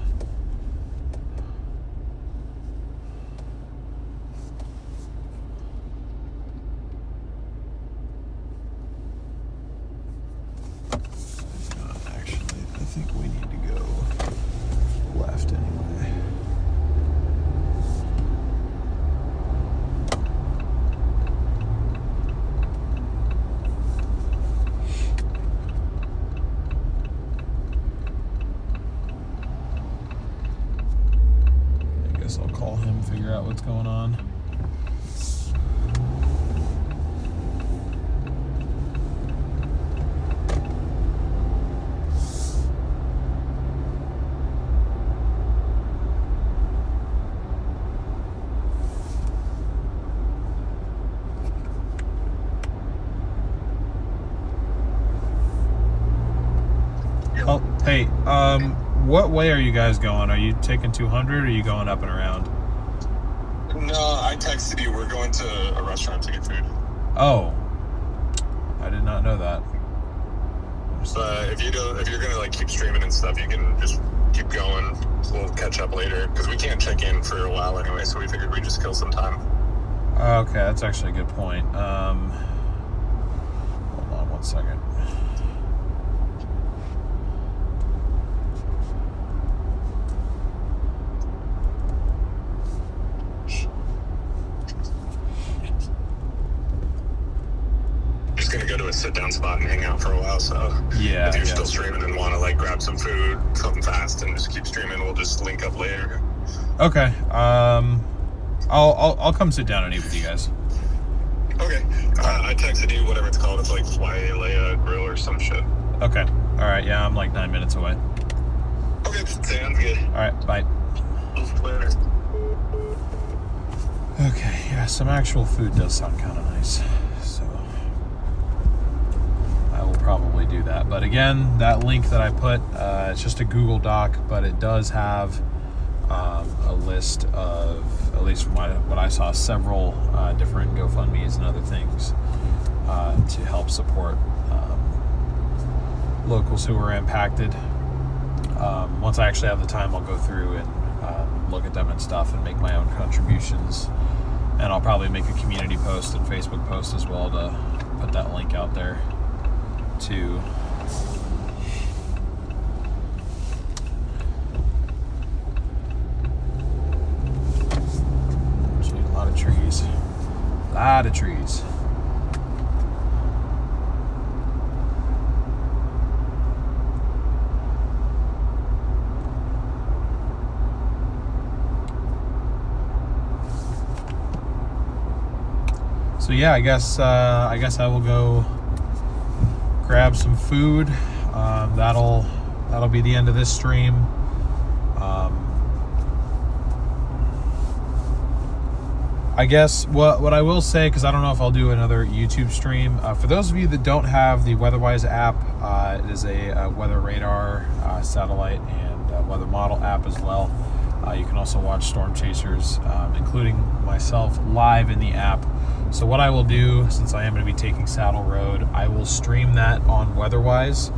Speaker 1: Actually, I think we need to go left anyway. I guess I'll call him, figure out what's going on. Oh, hey, what way are you guys going? Are you taking 200 or are you going up and around?
Speaker 5: No, I texted you. We're going to a restaurant to get food.
Speaker 1: Oh, I did not know that.
Speaker 5: But if you're gonna like keep streaming and stuff, you can just keep going. We'll catch up later because we can't check in for a while anyway. So we figured we'd just kill some time.
Speaker 1: Okay, that's actually a good point. Hold on one second.
Speaker 5: Just gonna go to a sit down spot and hang out for a while. So
Speaker 1: Yeah,
Speaker 5: if you're
Speaker 1: yeah.
Speaker 5: still streaming and want to like grab some food, something fast, and just keep streaming, we'll just link up later.
Speaker 1: Okay. I'll come sit down and eat with you guys.
Speaker 5: Okay. I texted you whatever it's called. It's like Wailea Grill or some shit.
Speaker 1: Okay. All right. Yeah, I'm like 9 minutes away.
Speaker 5: Okay, sounds good.
Speaker 1: All right. Bye.
Speaker 5: Later.
Speaker 1: Okay. Yeah, some actual food does sound kind of nice. So I will probably do that. But again, that link that I put, it's just a Google Doc, but it does have a list of, at least from what I saw, several different GoFundMes and other things to help support locals who were impacted. Once I actually have the time, I'll go through and look at them and stuff and make my own contributions. And I'll probably make a community post and Facebook post as well to put that link out there too. A lot of trees. A lot of trees. So yeah, I guess I will go grab some food. That'll be the end of this stream. I guess what I will say, because I don't know if I'll do another YouTube stream, for those of you that don't have the WeatherWise app, it is a weather radar, satellite, and weather model app as well. You can also watch storm chasers, including myself, live in the app. So what I will do, since I am going to be taking Saddle Road, I will stream that on WeatherWise.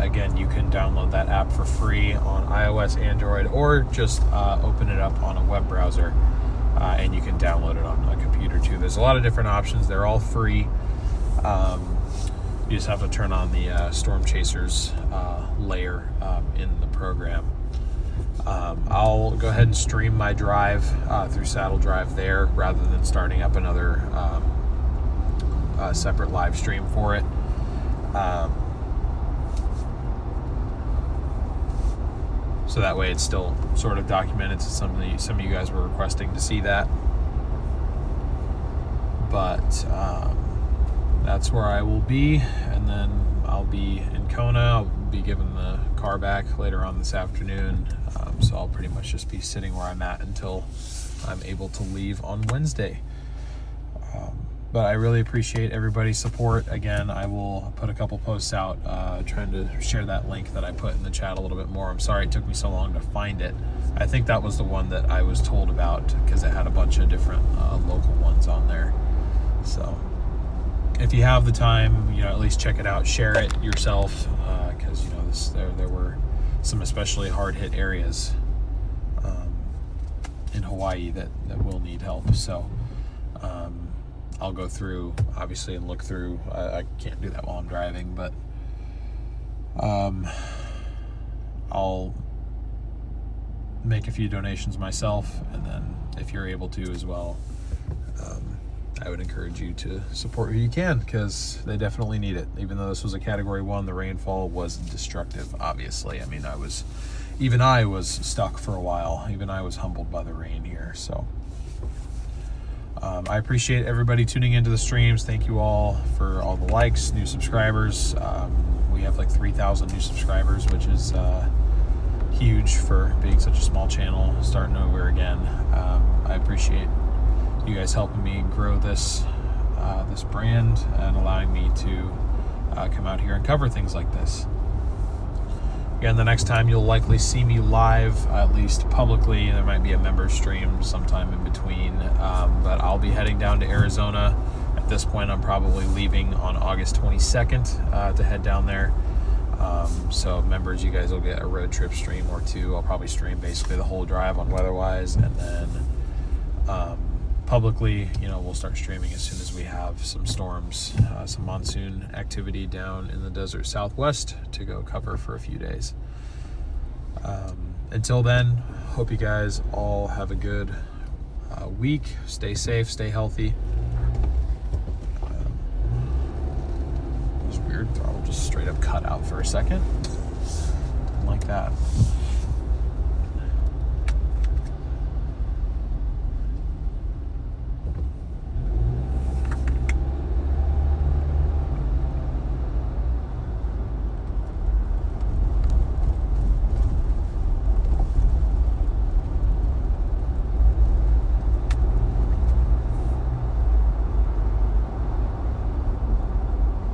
Speaker 1: Again, you can download that app for free on iOS, Android, or just open it up on a web browser. And you can download it on a computer too. There's a lot of different options. They're all free. You just have to turn on the Storm Chasers layer in the program. I'll go ahead and stream my drive through Saddle Drive there rather than starting up another separate live stream for it. So that way it's still sort of documented, so some of you guys were requesting to see that. But that's where I will be, and then I'll be in Kona. I'll be giving the car back later on this afternoon, so I'll pretty much just be sitting where I'm at until I'm able to leave on Wednesday. But I really appreciate everybody's support. Again, I will put a couple posts out trying to share that link that I put in the chat a little bit more. I'm sorry it took me so long to find it. I think that was the one that I was told about because it had a bunch of different local ones on there. So if you have the time, at least check it out, share it yourself, because there were some especially hard hit areas in Hawaii that will need help. So I'll go through obviously and look through. I can't do that while I'm driving, but I'll make a few donations myself, and then if you're able to as well, I would encourage you to support who you can, because they definitely need it. Even though this was a Category 1, the rainfall was destructive, obviously. I mean, even I was stuck for a while. Even I was humbled by the rain here. So I appreciate everybody tuning into the streams. Thank you all for all the likes, new subscribers. We have like 3,000 new subscribers, which is huge for being such a small channel, starting over again. I appreciate you guys helping me grow this brand and allowing me to come out here and cover things like this. Again, the next time you'll likely see me live, at least publicly. There might be a member stream sometime in between, but I'll be heading down to Arizona. At this point, I'm probably leaving on August 22nd to head down there. So members, you guys will get a road trip stream or two. I'll probably stream basically the whole drive on Weatherwise, and then publicly, we'll start streaming as soon as we have some storms, some monsoon activity down in the desert Southwest to go cover for a few days. Until then, hope you guys all have a good week. Stay safe, stay healthy. It was weird, throttle just straight up cut out for a second. Didn't like that.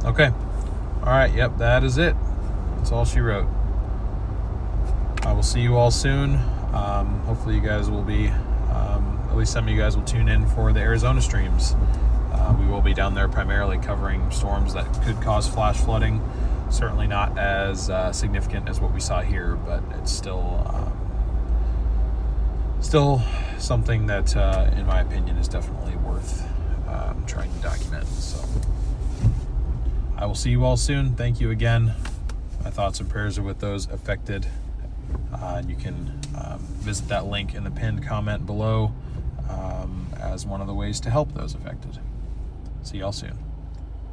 Speaker 1: Okay. All right. Yep. That is it. That's all she wrote. I will see you all soon. Hopefully you guys will be, at least some of you guys will tune in for the Arizona streams. We will be down there primarily covering storms that could cause flash flooding. Certainly not as significant as what we saw here, but it's still something that, in my opinion, is definitely worth trying to document. So I will see you all soon. Thank you again. My thoughts and prayers are with those affected. And you can visit that link in the pinned comment below as one of the ways to help those affected. See y'all soon.